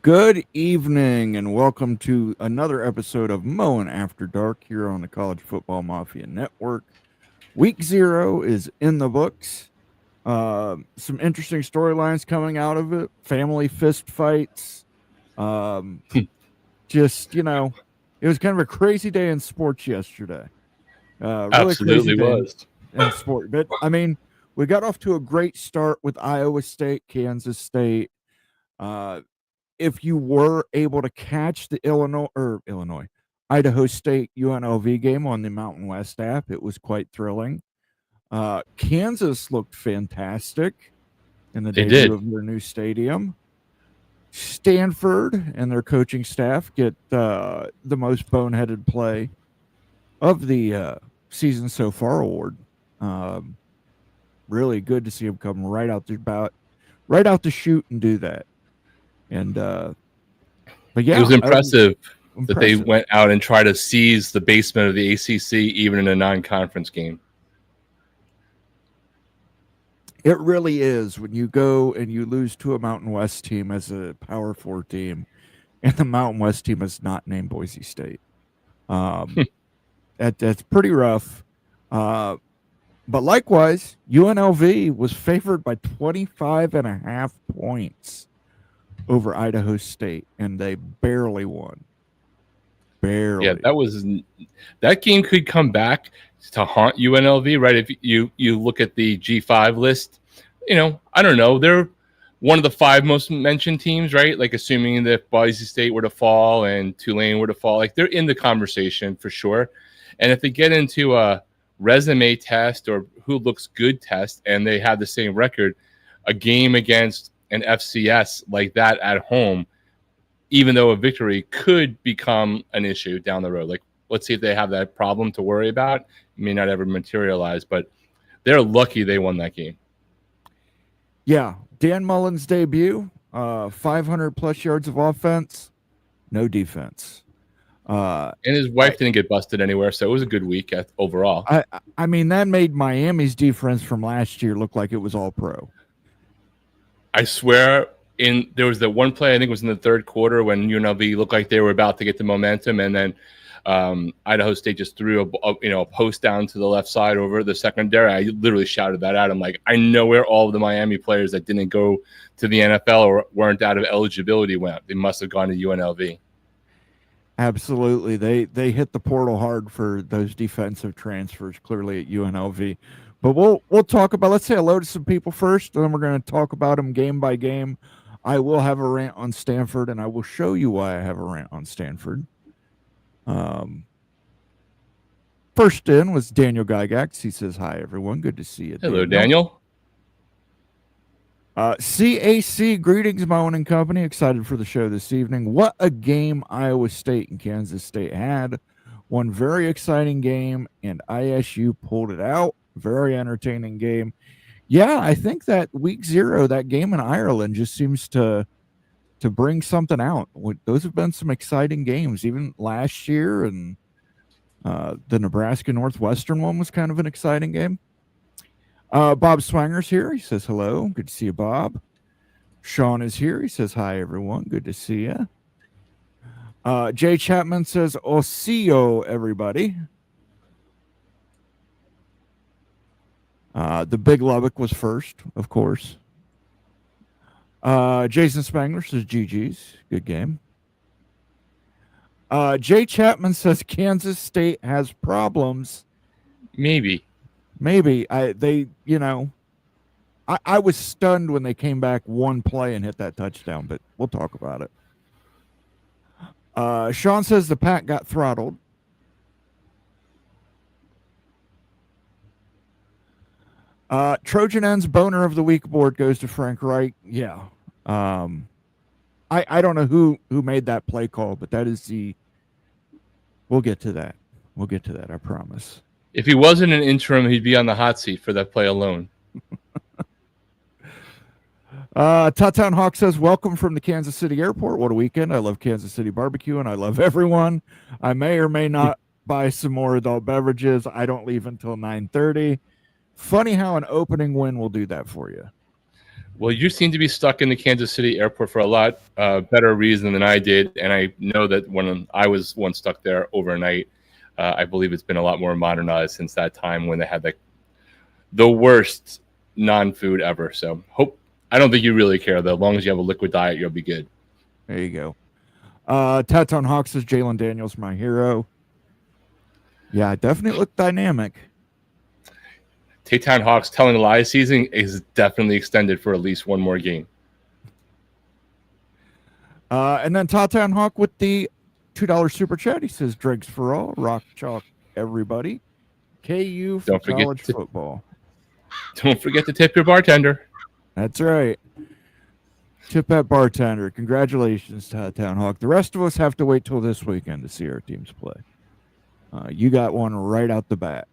Good evening and welcome to another episode of Mowing After Dark here on the College Football Mafia Network. Week 0 is in the books. Some interesting storylines coming out of it. Family fist fights. Just, it was kind of a crazy day in sports yesterday. Really Absolutely crazy day was. in sport. But, we got off to a great start with Iowa State, Kansas State. If you were able to catch the Idaho State UNLV game on the Mountain West app, it was quite thrilling. Kansas looked fantastic in the debut of their new stadium. Stanford and their coaching staff get the most boneheaded play of the season so far award. Really good to see them come right out the chute and do that. And but yeah, it was impressive that they went out and tried to seize the basement of the ACC even in a non-conference game. It really is when you go and you lose to a Mountain West team as a Power 4 team, and the Mountain West team is not named Boise State. That's pretty rough. But likewise, UNLV was favored by 25.5 points over Idaho State, and they barely won. Barely. Yeah, that game could come back to haunt UNLV, right? If you look at the G5 list, I don't know. They're one of the 5 most mentioned teams, right? Like assuming that Boise State were to fall and Tulane were to fall, like they're in the conversation for sure. And if they get into a resume test or who looks good test and they have the same record, a game against an FCS like that at home, even though a victory could become an issue down the road. Like, let's see if they have that problem to worry about. It may not ever materialize, but they're lucky they won that game. Yeah. Dan Mullen's debut, 500 plus yards of offense, no defense. And his wife didn't get busted anywhere, so it was a good week overall. I mean, that made Miami's defense from last year look like it was all pro. I swear, there was the one play, I think it was in the third quarter, when UNLV looked like they were about to get the momentum, and then Idaho State just threw a post down to the left side over the secondary. I literally shouted that out. I'm like, I know where all of the Miami players that didn't go to the NFL or weren't out of eligibility went. They must have gone to UNLV. Absolutely. They hit the portal hard for those defensive transfers, clearly at UNLV. But we'll talk about, let's say hello to some people first, and then we're going to talk about them game by game. I will have a rant on Stanford, and I will show you why I have a rant on Stanford. First in was Daniel Gygax. He says, hi, everyone. Good to see you. Hello, Daniel. CAC, greetings, Moen and company. Excited for the show this evening. What a game Iowa State and Kansas State had. One very exciting game, and ISU pulled it out. Very entertaining game. Yeah, I think that week 0, that game in Ireland, just seems to bring something out. Those have been some exciting games, even last year, and the Nebraska Northwestern one was kind of an exciting game. Bob Swanger's here. He says hello. Good to see you, Bob. Sean is here. He says hi, everyone. Good to see you. Jay Chapman says, Osio, everybody. The Big Lubbock was first, of course. Jason Spangler says GG's. Good game. Jay Chapman says Kansas State has problems. Maybe. I was stunned when they came back one play and hit that touchdown, but we'll talk about it. Sean says the Pack got throttled. Trojan Ends Boner of the Week board goes to Frank Wright. Yeah. I don't know who made that play call, but that is we'll get to that. I promise. If he wasn't an interim, he'd be on the hot seat for that play alone. Tuttown Hawk says, welcome from the Kansas City airport. What a weekend. I love Kansas City barbecue, and I love everyone. I may or may not buy some more adult beverages. I don't leave until 9:30. Funny how an opening win will do that for you. Well, you seem to be stuck in the Kansas City airport for a lot better reason than I did, and I know that when I was once stuck there overnight, I believe it's been a lot more modernized since that time when they had the worst non-food ever. So I don't think you really care though. As long as you have a liquid diet, you'll be good. There you go. Taton Hawk says Jalen Daniels my hero. Yeah, definitely looked dynamic. Taytown Hawks telling lies season is definitely extended for at least one more game. And then Taton Hawk with the $2 super chat. He says, Dregs for all, rock chalk, everybody. KU for college football. Don't forget to tip your bartender. That's right. Tip that bartender. Congratulations, Taton Hawk. The rest of us have to wait till this weekend to see our teams play. You got one right out the bat.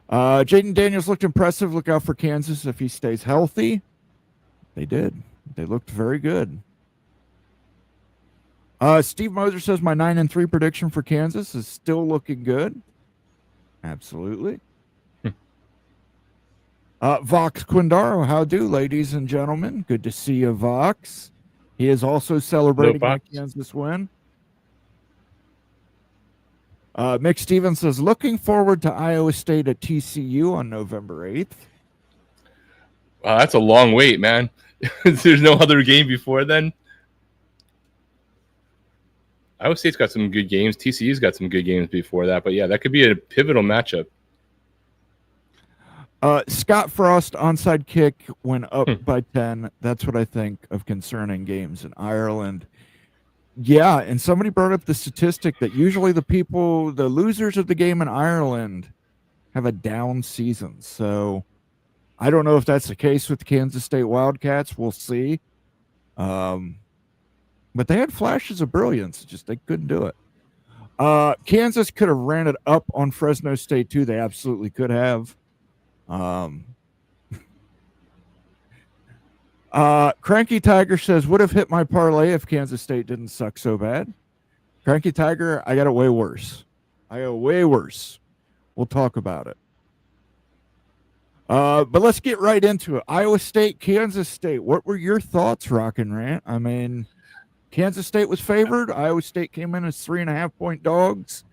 Jaden Daniels looked impressive. Look out for Kansas if he stays healthy. They did. They looked very good. Steve Moser says my 9-3 prediction for Kansas is still looking good. Absolutely. Vox Quindaro, how do, ladies and gentlemen? Good to see you, Vox. He is also celebrating the Kansas win. Mick Stevens says, looking forward to Iowa State at TCU on November 8th. Wow, that's a long wait, man. There's no other game before then. Iowa State's got some good games. TCU's got some good games before that. But, yeah, that could be a pivotal matchup. Scott Frost onside kick went up by 10. That's what I think of concerning games in Ireland. Yeah, and somebody brought up the statistic that usually the losers of the game in Ireland have a down season. So I don't know if that's the case with the Kansas State Wildcats. We'll see. But they had flashes of brilliance. Just they couldn't do it. Kansas could have ran it up on Fresno State too. They absolutely could have. Cranky Tiger says, would have hit my parlay if Kansas State didn't suck so bad. Cranky Tiger, I got it way worse. We'll talk about it. But let's get right into it. Iowa State, Kansas State. What were your thoughts, Rock and Rant? I mean, Kansas State was favored. Iowa State came in as 3.5-point dogs.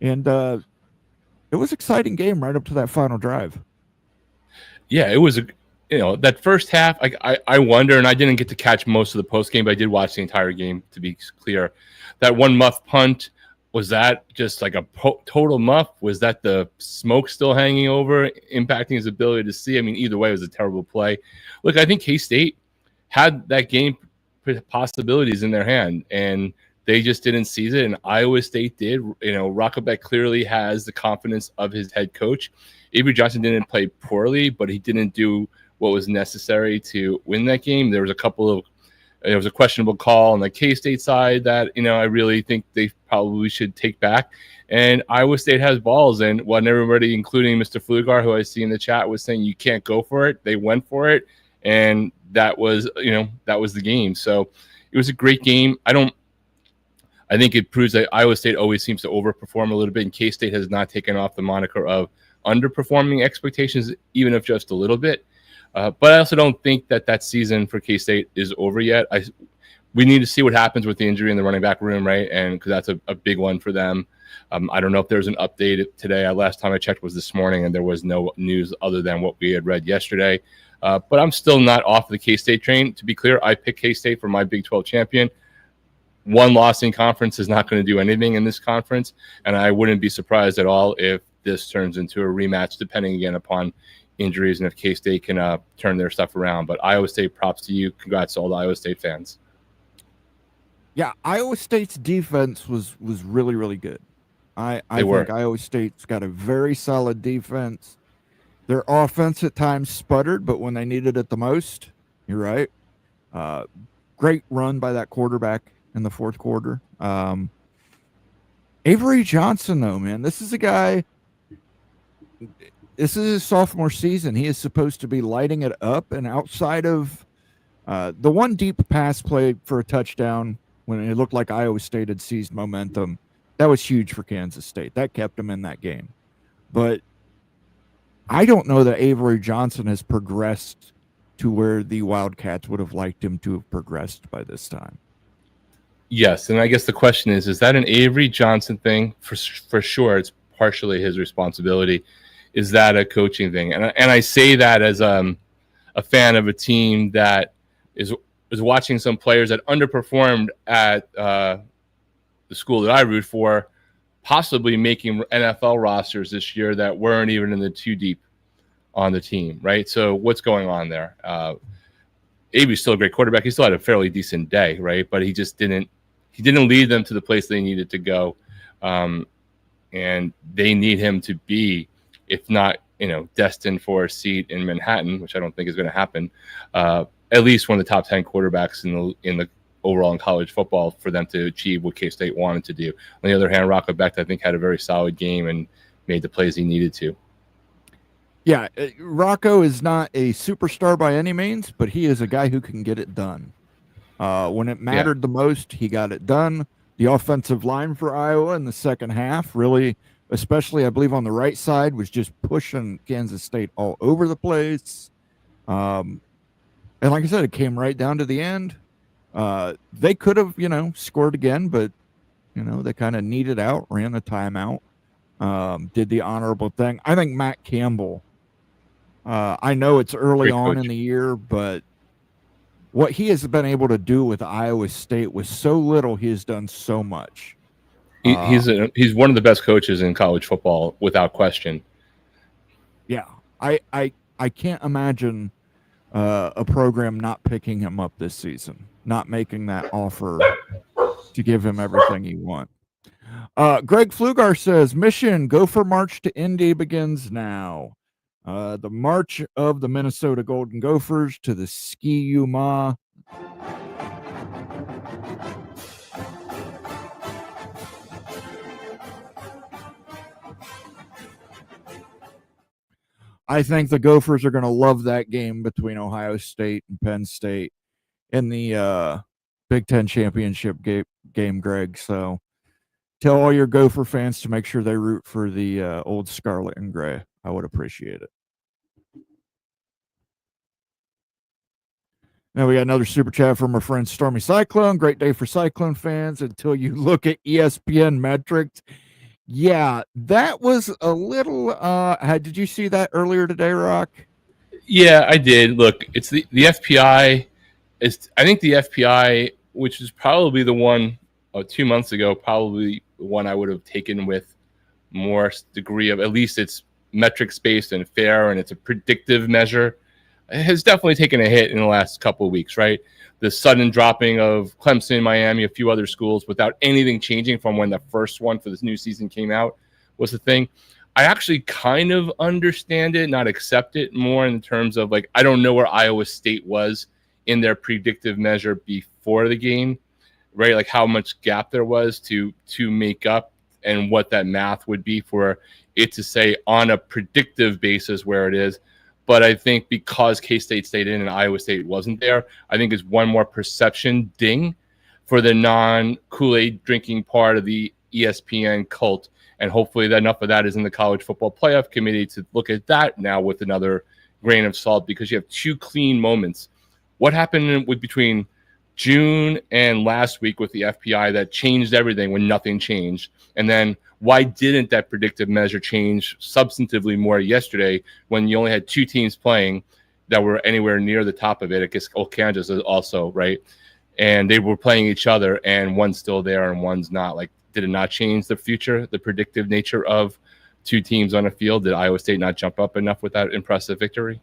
And it was an exciting game right up to that final drive. Yeah, it was that first half, I wonder, and I didn't get to catch most of the post game, but I did watch the entire game, to be clear. That one muff punt, was that just like a total muff? Was that the smoke still hanging over, impacting his ability to see? I mean, either way, it was a terrible play. Look, I think K-State had that game possibilities in their hand, and they just didn't seize it, and Iowa State did. Rockabek clearly has the confidence of his head coach. Avery Johnson didn't play poorly, but he didn't do what was necessary to win that game. There was a questionable call on the K-State side that, I really think they probably should take back. And Iowa State has balls, and when everybody, including Mr. Flugar, who I see in the chat, was saying you can't go for it, they went for it, and that was the game. So it was a great game. I think it proves that Iowa State always seems to overperform a little bit, and K-State has not taken off the moniker of underperforming expectations, even if just a little bit. But I also don't think that season for K-State is over yet. We need to see what happens with the injury in the running back room, right? And because that's a big one for them. I don't know if there's an update today. Last time I checked was this morning, and there was no news other than what we had read yesterday. But I'm still not off the K-State train. To be clear, I picked K-State for my Big 12 champion. One loss in conference is not going to do anything in this conference, and I wouldn't be surprised at all if this turns into a rematch, depending again upon injuries and if K-State can turn their stuff around. But Iowa State, props to you. Congrats to all the Iowa State fans. Yeah, Iowa State's defense was really, really good. I think Iowa State's got a very solid defense. Their offense at times sputtered, but when they needed it the most, you're right. Great run by that quarterback in the fourth quarter. Avery Johnson, though, man, this is a guy. This is his sophomore season. He is supposed to be lighting it up, and outside of the one deep pass play for a touchdown when it looked like Iowa State had seized momentum, that was huge for Kansas State. That kept them in that game. But I don't know that Avery Johnson has progressed to where the Wildcats would have liked him to have progressed by this time. Yes, and I guess the question is that an Avery Johnson thing? For sure, it's partially his responsibility. Is that a coaching thing? And I say that as a fan of a team that is watching some players that underperformed at the school that I root for, possibly making NFL rosters this year that weren't even in the too deep on the team, right? So what's going on there? Avery's still a great quarterback. He still had a fairly decent day, right? But he just didn't lead them to the place they needed to go. And they need him to be, if not, destined for a seat in Manhattan, which I don't think is going to happen, at least one of the top 10 quarterbacks in the overall in college football for them to achieve what K-State wanted to do. On the other hand, Rocco Becht, I think, had a very solid game and made the plays he needed to. Yeah, Rocco is not a superstar by any means, but he is a guy who can get it done. When it mattered the most, he got it done. The offensive line for Iowa in the second half really, especially I believe on the right side, was just pushing Kansas State all over the place. And like I said, it came right down to the end. They could have, scored again, but, they kind of needed out, ran the timeout, did the honorable thing. I think Matt Campbell, I know it's early on in the year, but what he has been able to do with Iowa State with so little, he has done so much. He's one of the best coaches in college football, without question. Yeah, I can't imagine a program not picking him up this season, not making that offer to give him everything he wants. Greg Flugar says, mission, Gopher March to Indy begins now. The march of the Minnesota Golden Gophers to the Ski-U-Mah. I think the Gophers are going to love that game between Ohio State and Penn State in the Big Ten championship game, Greg. So tell all your Gopher fans to make sure they root for the old Scarlet and Gray. I would appreciate it. Now we got another super chat from our friend Stormy Cyclone. Great day for Cyclone fans until you look at ESPN metrics. Yeah, that was a little did you see that earlier today, Rock? Yeah, I did. Look, it's the FPI I think the FPI, which is probably the one 2 months ago, probably the one I would have taken with more degree of, at least it's metrics based and fair, and it's a predictive measure, has definitely taken a hit in the last couple of weeks, right? The sudden dropping of Clemson, Miami, a few other schools without anything changing from when the first one for this new season came out was the thing. I actually kind of understand it, not accept it more in terms of, like, I don't know where Iowa State was in their predictive measure before the game, right? Like how much gap there was to make up and what that math would be for it to say on a predictive basis where it is. But I think because K-State stayed in and Iowa State wasn't there, I think is one more perception ding for the non-Kool-Aid drinking part of the ESPN cult. And hopefully that enough of that is in the college football playoff committee to look at that now with another grain of salt, because you have two clean moments. What happened between June and last week with the FPI that changed everything when nothing changed? And then why didn't that predictive measure change substantively more yesterday when you only had two teams playing that were anywhere near the top of it? I guess Kansas is also, right? And they were playing each other, and one's still there and one's not. Like, did it not change the future, the predictive nature of two teams on a field? Did Iowa State not jump up enough with that impressive victory?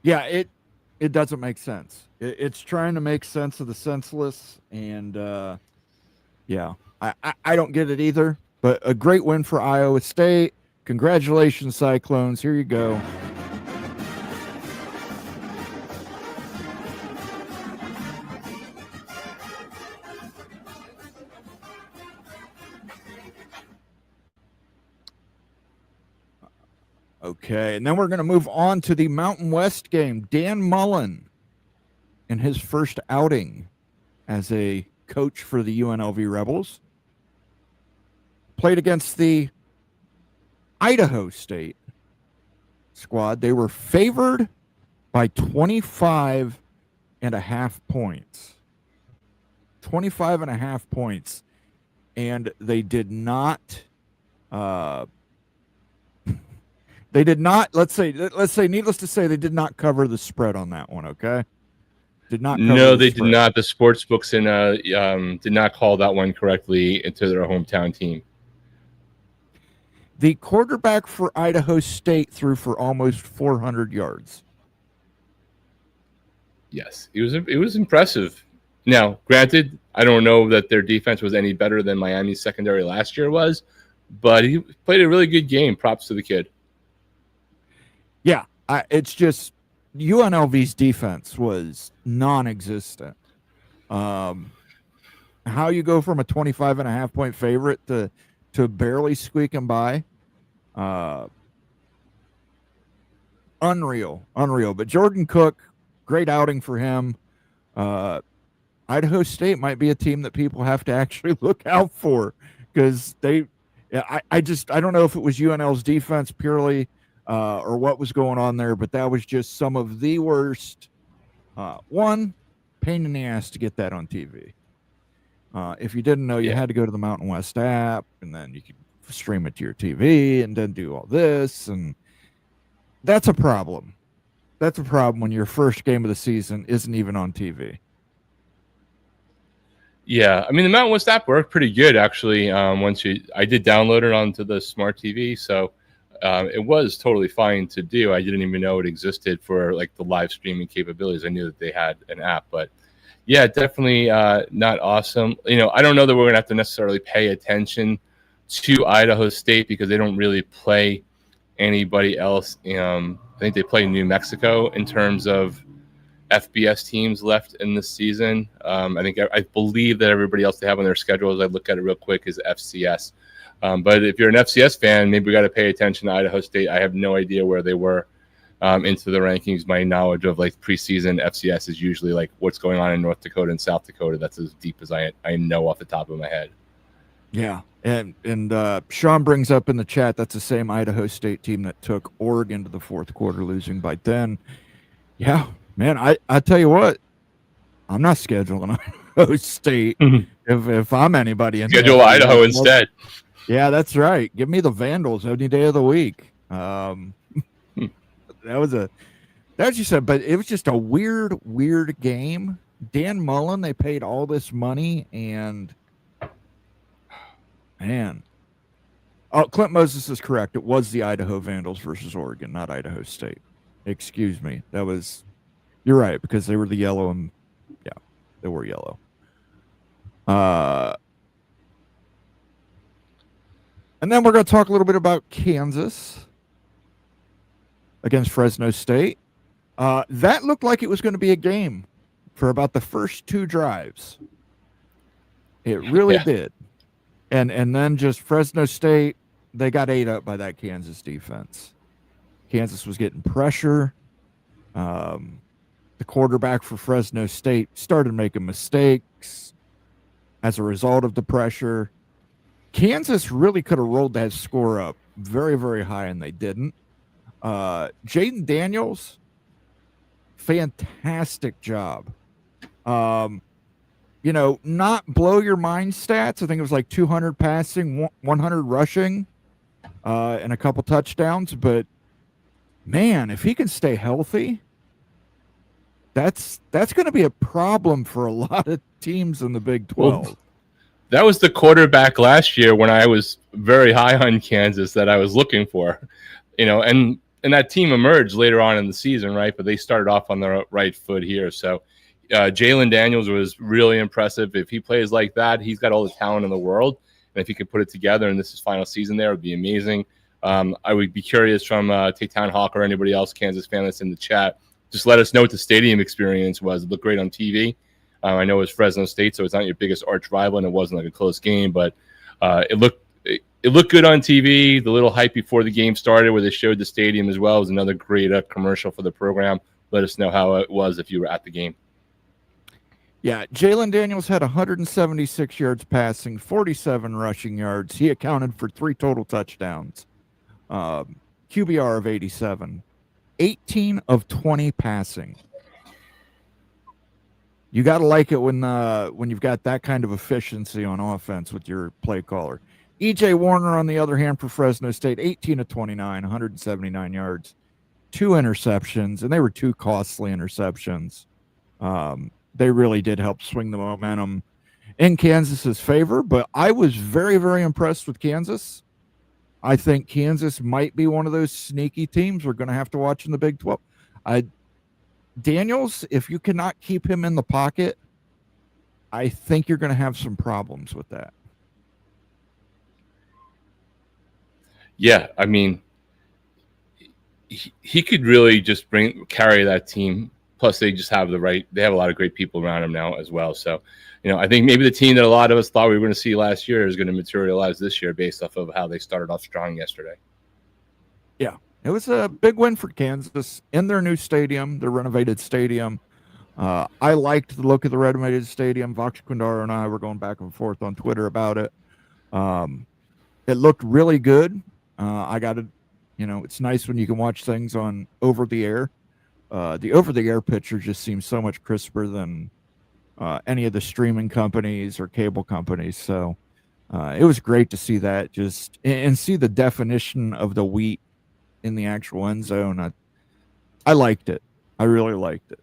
Yeah, it doesn't make sense. It's trying to make sense of the senseless, and yeah, I don't get it either. But a great win for Iowa State. Congratulations, Cyclones. Here you go. Okay, and then we're going to move on to the Mountain West game. Dan Mullen, in his first outing as a coach for the UNLV Rebels, played against the Idaho State squad. They were favored by 25 and a half points. 25 and a half points. And they did not let's say needless to say, they did not cover the spread on that one. Okay. Did not cover No, the they spread. did not. The sports books did not call that one correctly into their hometown team. The quarterback for Idaho State threw for almost 400 yards. Yes, it was impressive. Now, granted, I don't know that their defense was any better than Miami's secondary last year was, but he played a really good game. Props to the kid. Yeah, it's just UNLV's defense was non-existent. How you go from a 25 and a half point favorite to barely squeaking by, unreal. But Jordan Cook, great outing for him. Idaho State might be a team that people have to actually look out for, because I don't know if it was UNL's defense purely or what was going on there, but that was just some of the worst. One, pain in the ass to get that on TV. If you didn't know, you had to go to the Mountain West app, and then you could stream it to your TV and then do all this. And that's a problem. That's a problem when your first game of the season isn't even on TV. Yeah, I mean, the Mountain West app worked pretty good, actually. I did download it onto the smart TV, so it was totally fine to do. I didn't even know it existed for like the live streaming capabilities. I knew that they had an app, but yeah, definitely not awesome. I don't know that we're going to have to necessarily pay attention to Idaho State because they don't really play anybody else. I think they play New Mexico in terms of FBS teams left in this season. I believe that everybody else they have on their schedule, as I look at it real quick, is FCS. But if you're an FCS fan, maybe we got to pay attention to Idaho State. I have no idea where they were into the rankings. My knowledge of like preseason FCS is usually like what's going on in North Dakota and South Dakota. That's as deep as I know off the top of my head. Yeah. And Sean brings up in the chat, that's the same Idaho State team that took Oregon to the fourth quarter, losing by 10. Yeah, man, I tell you what, I'm not scheduling Idaho State if I'm anybody. Schedule Idaho instead. Yeah, that's right. Give me the Vandals any day of the week. That's you said, but it was just a weird game. Dan Mullen, they paid all this money, and man. Oh, Clint Moses is correct. It was the Idaho Vandals versus Oregon, not Idaho State. Excuse me. You're right, because they were the yellow, and yeah, they were yellow. And then we're going to talk a little bit about Kansas against Fresno State. That looked like it was going to be a game for about the first two drives. It really did. And then just Fresno State, they got ate up by that Kansas defense. Kansas was getting pressure. The quarterback for Fresno State started making mistakes as a result of the pressure. Kansas really could have rolled that score up very, very high, and they didn't. Jaden Daniels, fantastic job. Not blow your mind stats. I think it was like 200 passing, 100 rushing, and a couple touchdowns. But man, if he can stay healthy, that's going to be a problem for a lot of teams in the Big 12. Well, that was the quarterback last year when I was very high on Kansas that I was looking for, and that team emerged later on in the season, right? But they started off on the right foot here. So Jalen Daniels was really impressive. If he plays like that, he's got all the talent in the world. And if he could put it together and this is his final season there, it would be amazing. I would be curious from Taytown Hawk or anybody else, Kansas fan that's in the chat, just let us know what the stadium experience was. It looked great on TV. I know it was Fresno State, so it's not your biggest arch rival, and it wasn't like a close game, but it looked good on TV. The little hype before the game started where they showed the stadium as well was another great commercial for the program. Let us know how it was if you were at the game. Yeah, Jalen Daniels had 176 yards passing, 47 rushing yards. He accounted for 3 total touchdowns. QBR of 87. 18 of 20 passing. You got to like it when you've got that kind of efficiency on offense with your play caller. E.J. Warner, on the other hand, for Fresno State, 18 of 29, 179 yards, 2 interceptions, and they were 2 costly interceptions. They really did help swing the momentum in Kansas's favor, but I was very, very impressed with Kansas. I think Kansas might be one of those sneaky teams we're going to have to watch in the Big 12. Daniels, if you cannot keep him in the pocket, I think you're going to have some problems with that. Yeah, I mean, he could really just carry that team. Plus, they have a lot of great people around him now as well. So, I think maybe the team that a lot of us thought we were going to see last year is going to materialize this year based off of how they started off strong yesterday. Yeah, it was a big win for Kansas in their new stadium, their renovated stadium. I liked the look of the renovated stadium. Vox Quindaro and I were going back and forth on Twitter about it. It looked really good. It's nice when you can watch things on over the air. The over-the-air picture just seems so much crisper than any of the streaming companies or cable companies. So it was great to see that and see the definition of the wheat in the actual end zone. I liked it. I really liked it.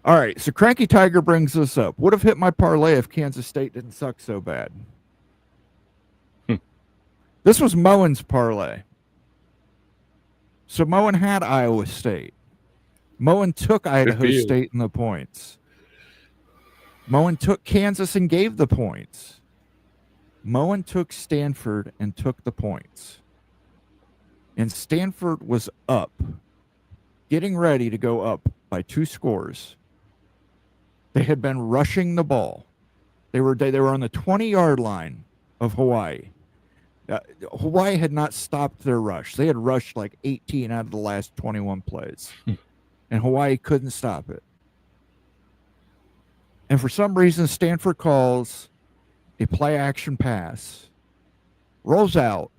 All right, so Cranky Tiger brings us up. Would have hit my parlay if Kansas State didn't suck so bad. This was Moen's parlay. So Moen had Iowa State. Moen took Idaho State in the points. Moen took Kansas and gave the points. Moen took Stanford and took the points. And Stanford was up, getting ready to go up by 2 scores. They had been rushing the ball. They were on the 20-yard line of Hawaii. Hawaii had not stopped their rush. They had rushed like 18 out of the last 21 plays. And Hawaii couldn't stop it. And for some reason, Stanford calls a play-action pass, rolls out,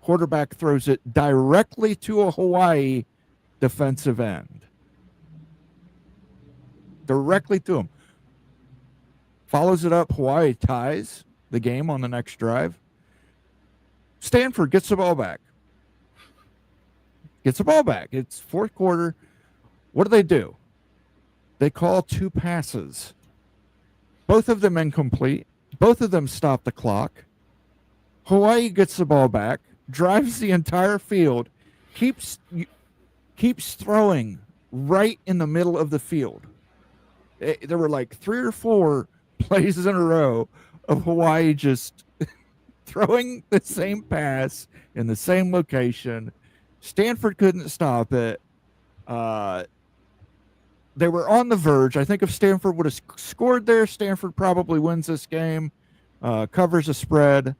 quarterback throws it directly to a Hawaii defensive end. Directly to him. Follows it up, Hawaii ties the game on the next drive. Stanford gets the ball back. It's fourth quarter. What do? They call 2 passes. Both of them incomplete. Both of them stop the clock. Hawaii gets the ball back, drives the entire field, keeps throwing right in the middle of the field. There were like 3 or 4 plays in a row of Hawaii just throwing the same pass in the same location. Stanford couldn't stop it. They were on the verge. I think if Stanford would have scored there, Stanford probably wins this game, covers a spread.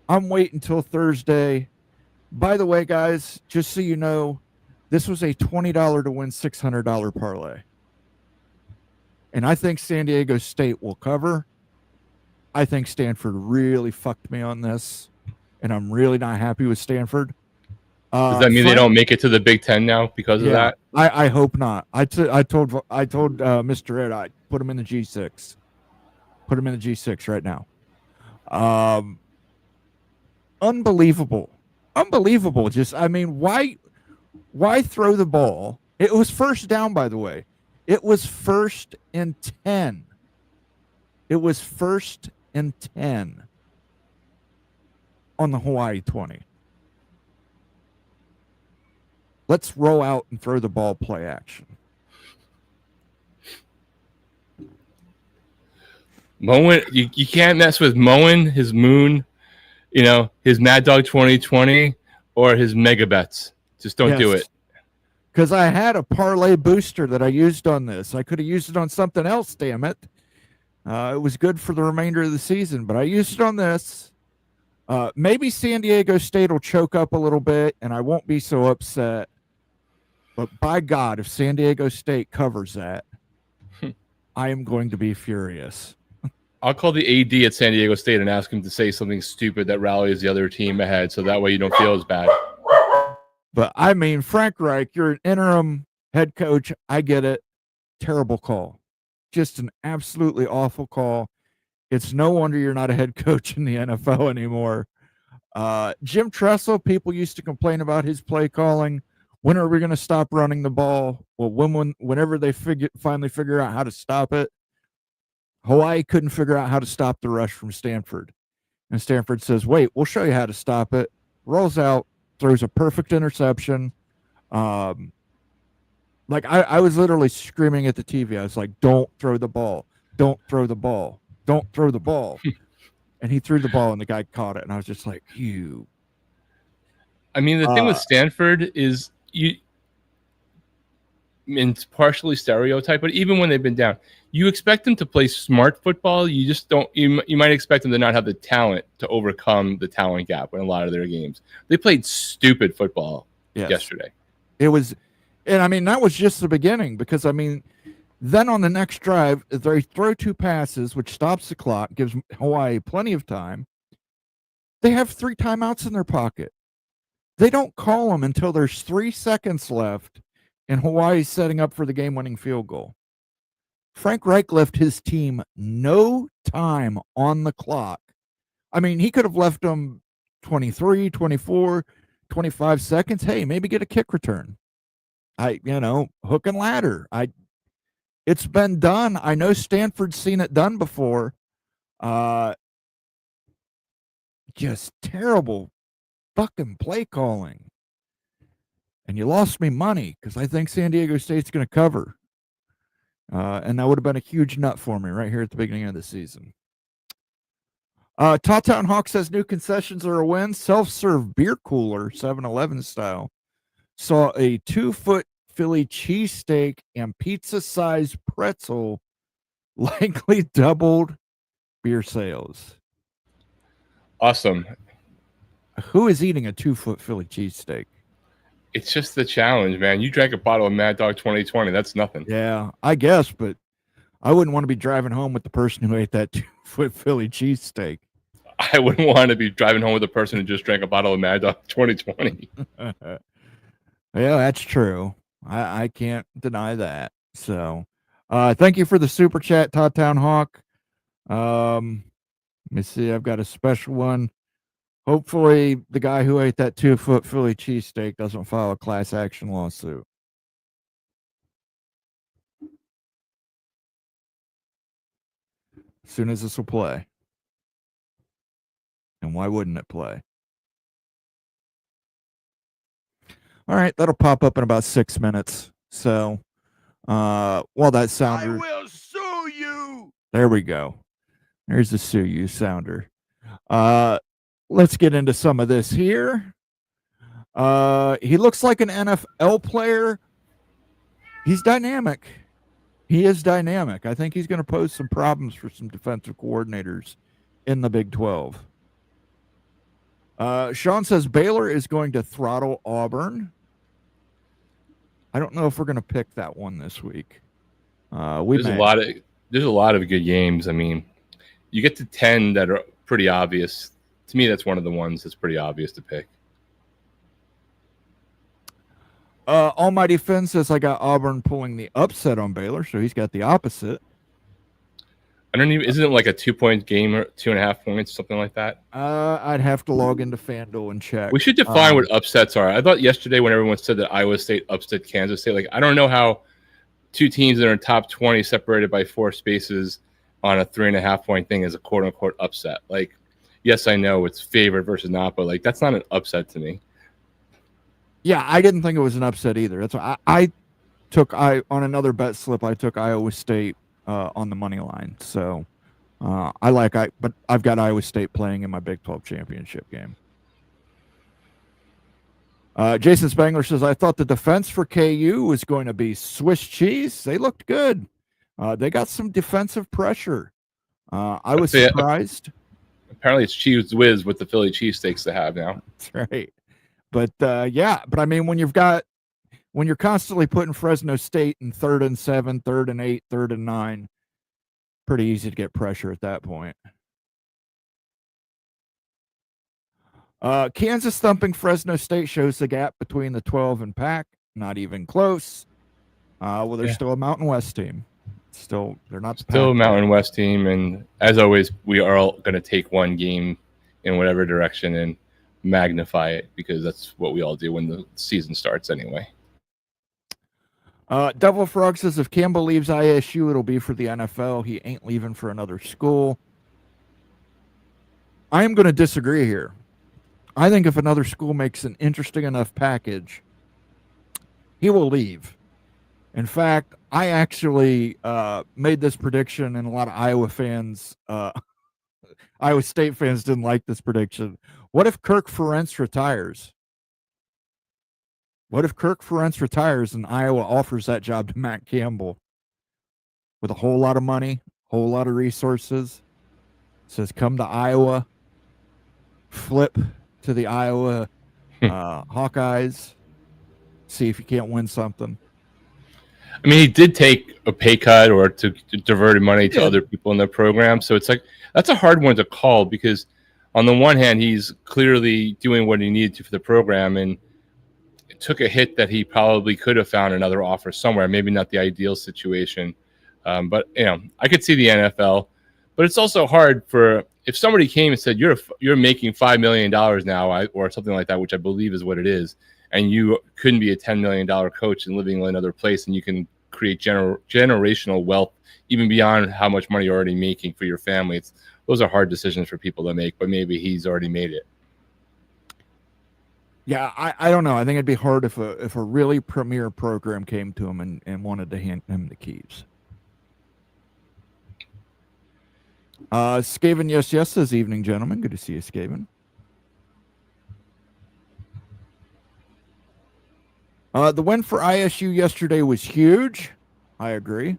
I'm waiting until Thursday. By the way, guys, just so you know, this was a $20 to win $600 parlay. And I think San Diego State will cover. I think Stanford really fucked me on this, and I'm really not happy with Stanford. Does that mean they don't make it to the Big Ten now because of that? I hope not. I told Mr. Ed, I put him in the G6. Put him in the G6 right now. Unbelievable. Just, I mean, why throw the ball? It was first down, by the way. It was 1st and 10. It was 1st and 10 on the Hawaii 20. Let's roll out and throw the ball, play action. Moen, you can't mess with Moen, his Moon, his Mad Dog 2020, or his Mega Bets. Just don't do it. Because I had a parlay booster that I used on this. I could have used it on something else, damn it. It was good for the remainder of the season, but I used it on this. Maybe San Diego State will choke up a little bit, and I won't be so upset. But by God, if San Diego State covers that, I am going to be furious. I'll call the AD at San Diego State and ask him to say something stupid that rallies the other team ahead, so that way you don't feel as bad. But I mean, Frank Reich, you're an interim head coach. I get it. Terrible call. Just an absolutely awful call. It's no wonder you're not a head coach in the NFL anymore. Jim Tressel, people used to complain about his play calling. When are we going to stop running the ball? Well, whenever they finally figure out how to stop it, Hawaii couldn't figure out how to stop the rush from Stanford. And Stanford says, wait, we'll show you how to stop it. Rolls out, throws a perfect interception. Like I was literally screaming at the TV. I was like, don't throw the ball. Don't throw the ball. Don't throw the ball. And he threw the ball and the guy caught it. And I was just like, you. I mean, the thing with Stanford is it's partially stereotype, but even when they've been down, you expect them to play smart football. You just don't. You might expect them to not have the talent to overcome the talent gap in a lot of their games. They played stupid football yesterday. It was, and I mean that was just the beginning, because I mean, then on the next drive they throw 2 passes, which stops the clock, gives Hawaii plenty of time. They have 3 timeouts in their pocket. They don't call them until there's 3 seconds left, and Hawaii's setting up for the game-winning field goal. Frank Reich left his team no time on the clock. I mean, he could have left them 23, 24, 25 seconds. Hey, maybe get a kick return. Hook and ladder. It's been done. I know Stanford's seen it done before. Just terrible fucking play calling. And you lost me money because I think San Diego State's going to cover. And that would have been a huge nut for me right here at the beginning of the season. Tawtown Hawk says new concessions are a win. Self-serve beer cooler, 7-Eleven style, saw a 2-foot Philly cheesesteak and pizza-sized pretzel likely doubled beer sales. Awesome. Who is eating a 2-foot Philly cheesesteak? It's just the challenge, man. You drank a bottle of Mad Dog 2020. That's nothing. Yeah, I guess, but I wouldn't want to be driving home with the person who ate that 2-foot Philly cheesesteak. I wouldn't want to be driving home with the person who just drank a bottle of Mad Dog 2020. Yeah, that's true. I can't deny that. So, thank you for the super chat, Tawtown Hawk. Let me see. I've got a special one. Hopefully, the guy who ate that 2-foot Philly cheesesteak doesn't file a class action lawsuit. As soon as this will play. And why wouldn't it play? All right, that'll pop up in about 6 minutes. So, while that sounder, I will sue you. There we go. There's the sue you sounder. Let's get into some of this here. He looks like an NFL player. He's dynamic. He is dynamic. I think he's going to pose some problems for some defensive coordinators in the Big 12. Sean says Baylor is going to throttle Auburn. I don't know if we're going to pick that one this week. There's a lot of good games. I mean, you get to 10 that are pretty obvious. To me, that's one of the ones that's pretty obvious to pick. Almighty Finn says I got Auburn pulling the upset on Baylor, so he's got the opposite. Isn't it like a 2-point game or 2.5 points, something like that? I'd have to log into FanDuel and check. We should define what upsets are. I thought yesterday when everyone said that Iowa State upset Kansas State, I don't know how 2 teams that are in top 20 separated by 4 spaces on a 3.5 point thing is a quote unquote upset. Yes, I know it's favored versus not, but that's not an upset to me. Yeah, I didn't think it was an upset either. That's why I took on another bet slip. I took Iowa State on the money line. So but I've got Iowa State playing in my Big 12 championship game. Jason Spangler says I thought the defense for KU was going to be Swiss cheese. They looked good. They got some defensive pressure. I was surprised. Apparently, it's Cheese Whiz with the Philly cheesesteaks they have now. That's right. But I mean, when you're constantly putting Fresno State in 3rd and 7, 3rd and 8, 3rd and 9, pretty easy to get pressure at that point. Kansas thumping Fresno State shows the gap between the 12 and Pac. Not even close. Well, they're still a Mountain West team. They're not still a Mountain West team, and as always, we are all going to take one game in whatever direction and magnify it because that's what we all do when the season starts anyway. Devil Frog says if Campbell leaves ISU, it'll be for the NFL. He ain't leaving for another school. I am going to disagree here. I think if another school makes an interesting enough package, he will leave. In fact, I actually made this prediction, and a lot of Iowa fans, Iowa State fans didn't like this prediction. What if Kirk Ferentz retires? What if Kirk Ferentz retires and Iowa offers that job to Matt Campbell with a whole lot of money, whole lot of resources? Says, come to Iowa, flip to the Iowa Hawkeyes, see if you can't win something. I mean, he did take a pay cut or to divert money to other people in the program. So it's like, that's a hard one to call because on the one hand, he's clearly doing what he needed to for the program and it took a hit that he probably could have found another offer somewhere, maybe not the ideal situation. But, I could see the NFL, but it's also hard for if somebody came and said, you're making $5 million now or something like that, which I believe is what it is. And you couldn't be a $10 million coach and living in another place, and you can create generational wealth even beyond how much money you're already making for your family. Those are hard decisions for people to make, but maybe he's already made it. Yeah, I don't know. I think it'd be hard if a really premier program came to him and wanted to hand him the keys. Skaven, yes, this evening, gentlemen. Good to see you, Skaven. The win for ISU yesterday was huge. I agree.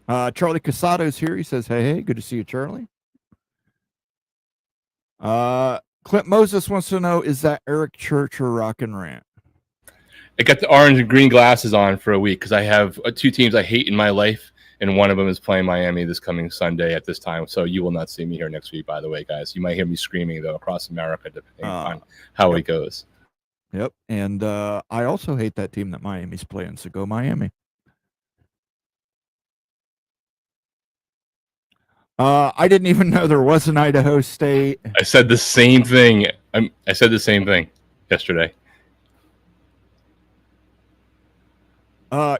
Charlie Casado's here. He says, hey, good to see you, Charlie. Clint Moses wants to know, is that Eric Church or Rock and Rant? I got the orange and green glasses on for a week because I have two teams I hate in my life, and one of them is playing Miami this coming Sunday at this time. So you will not see me here next week, by the way, guys. You might hear me screaming, though, across America, depending on how it goes. Yep, and I also hate that team that Miami's playing, so go Miami. I didn't even know there was an Idaho State. I said the same thing. I said the same thing yesterday.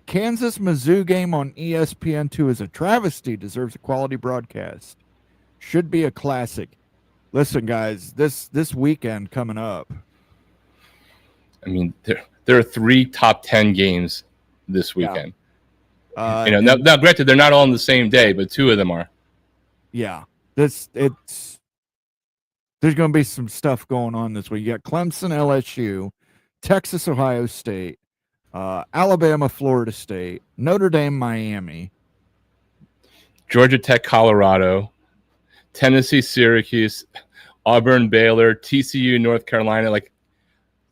Kansas Mizzou game on ESPN2 is a travesty. Deserves a quality broadcast. Should be a classic. Listen, guys, this weekend coming up. I mean, there are 3 top 10 games this weekend. Yeah. Now, granted, they're not all on the same day, but 2 of them are. Yeah, there's going to be some stuff going on this week. You got Clemson, LSU, Texas, Ohio State, Alabama, Florida State, Notre Dame, Miami, Georgia Tech, Colorado, Tennessee, Syracuse, Auburn, Baylor, TCU, North Carolina. Like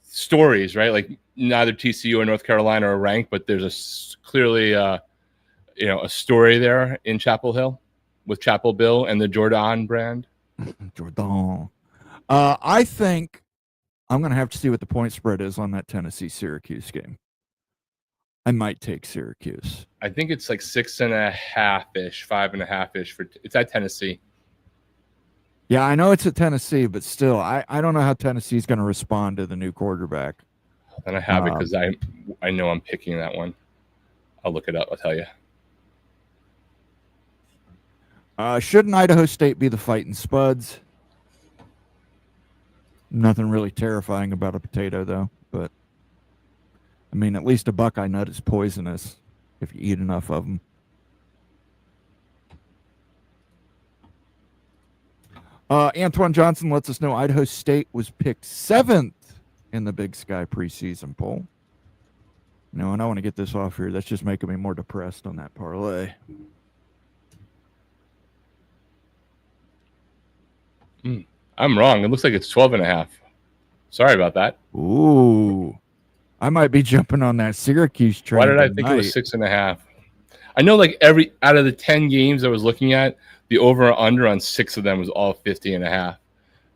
stories, right? Like neither TCU or North Carolina are ranked, but there's clearly a story there in Chapel Hill with Chapel Bill and the Jordan brand. Jordan. I think I'm going to have to see what the point spread is on that Tennessee-Syracuse game. I might take Syracuse. I think it's like 6.5-ish, 5.5-ish it's at Tennessee. Yeah, I know it's at Tennessee, but still, I don't know how Tennessee's going to respond to the new quarterback. And I have it because I know I'm picking that one. I'll look it up. I'll tell you. Shouldn't Idaho State be the fighting Spuds? Nothing really terrifying about a potato, though. But, I mean, at least a Buckeye nut is poisonous if you eat enough of them. Antoine Johnson lets us know Idaho State was picked 7th in the Big Sky preseason poll. No, and I want to get this off here. That's just making me more depressed on that parlay. I'm wrong. It looks like it's 12.5. Sorry about that. Ooh. I might be jumping on that Syracuse train. Why did I think it was 6.5? I know like out of the 10 games I was looking at, the over or under on 6 of them was all 50.5.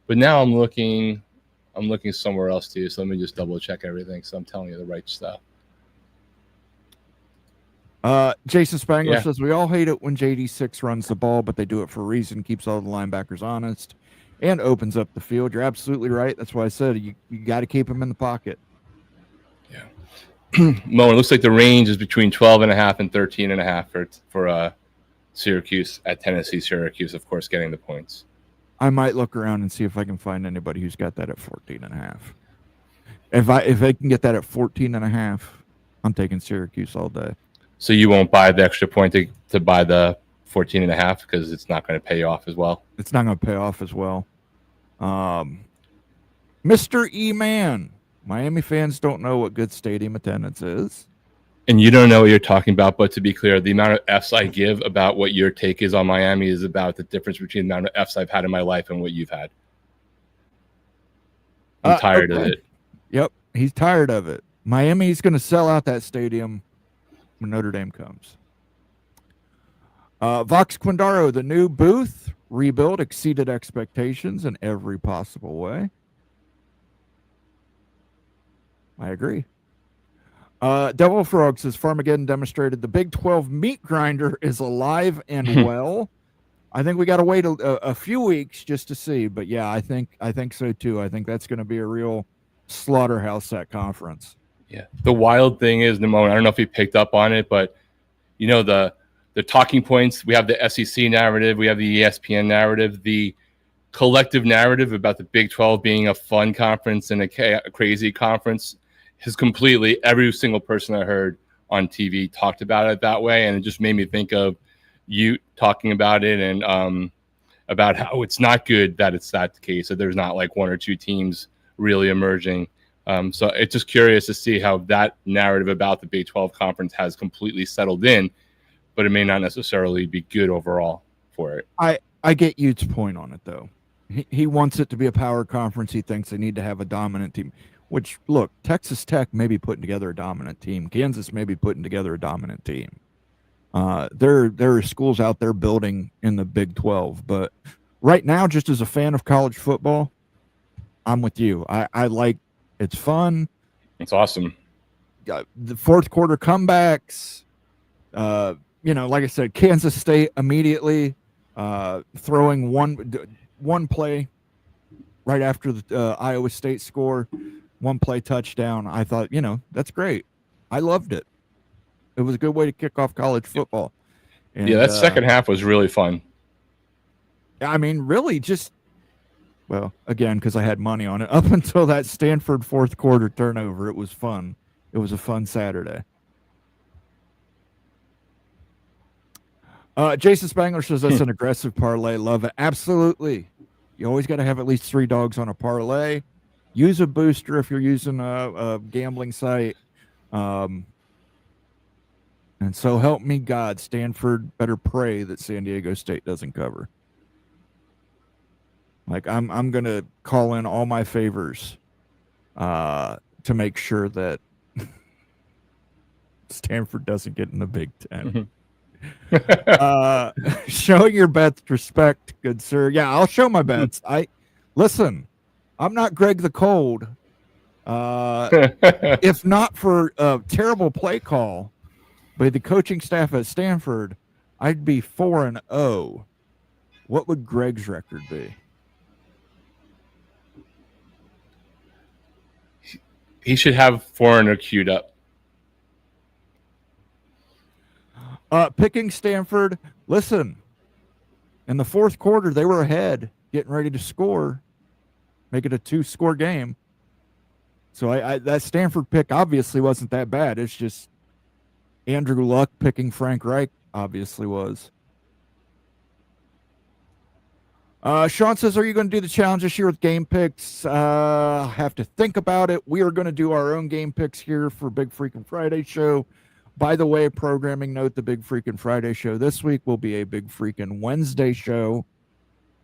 But now I'm looking somewhere else too. So let me just double check everything. So I'm telling you the right stuff. Jason Spangler says, we all hate it when JD6 runs the ball, but they do it for a reason, keeps all the linebackers honest, and opens up the field. You're absolutely right. That's why I said you got to keep him in the pocket. Yeah. Mo, it looks like the range is between 12.5 and 13.5 for Syracuse at Tennessee. Syracuse, of course, getting the points. I might look around and see if I can find anybody who's got that at 14.5. If I can get that at 14.5, I'm taking Syracuse all day. So you won't buy the extra point to buy the 14.5 because it's not going to pay off as well. It's not going to pay off as well. Mr. E-Man, Miami fans don't know what good stadium attendance is. And you don't know what you're talking about, but to be clear, the amount of Fs I give about what your take is on Miami is about the difference between the amount of Fs I've had in my life and what you've had. I'm tired of it. Yep, he's tired of it. Miami's going to sell out that stadium when Notre Dame comes. Vox Quindaro, the new booth rebuild exceeded expectations in every possible way. I agree. Devil Frog says Farmageddon demonstrated the Big 12 meat grinder is alive and well. I think we got to wait a few weeks just to see, but yeah, I think so too. I think that's going to be a real slaughterhouse, that conference. Yeah. The wild thing is, Nimone, I don't know if you picked up on it, but you know the talking points. We have the SEC narrative, we have the ESPN narrative, the collective narrative about the Big 12 being a fun conference and a crazy conference has completely, every single person I heard on TV talked about it that way, and it just made me think of you talking about it and about how it's not good that it's that case, that there's not like one or two teams really emerging. So it's just curious to see how that narrative about the Big 12 conference has completely settled in, but it may not necessarily be good overall for it. I get Ute's point on it, though. He wants it to be a power conference. He thinks they need to have a dominant team, which, look, Texas Tech may be putting together a dominant team. Kansas may be putting together a dominant team. There are schools out there building in the Big 12, but right now, just as a fan of college football, I'm with you. I like, it's fun. It's awesome. The fourth quarter comebacks, like I said, Kansas State immediately throwing one play right after the Iowa State score, one play touchdown. I thought, that's great. I loved it. It was a good way to kick off college football. And, that second half was really fun. I mean, really just, well, again, because I had money on it, up until that Stanford fourth quarter turnover, it was fun. It was a fun Saturday. Jason Spangler says that's an aggressive parlay. Love it. Absolutely. You always got to have at least 3 dogs on a parlay. Use a booster if you're using a gambling site. And so help me God, Stanford better pray that San Diego State doesn't cover. Like I'm going to call in all my favors to make sure that Stanford doesn't get in the Big Ten. Showing your bets respect, good sir. Yeah, I'll show my bets. Listen, I'm not Greg the Cold. If not for a terrible play call by the coaching staff at Stanford, I'd be 4-0. What would Greg's record be? He should have 400 queued up. Picking Stanford, listen, in the fourth quarter, they were ahead, getting ready to score, make it a 2-score game. So that Stanford pick obviously wasn't that bad. It's just Andrew Luck picking Frank Reich obviously was. Sean says, are you going to do the challenge this year with game picks? I have to think about it. We are going to do our own game picks here for Big Freaking Friday show. By the way, programming note, the Big Freaking Friday show this week will be a Big Freaking Wednesday show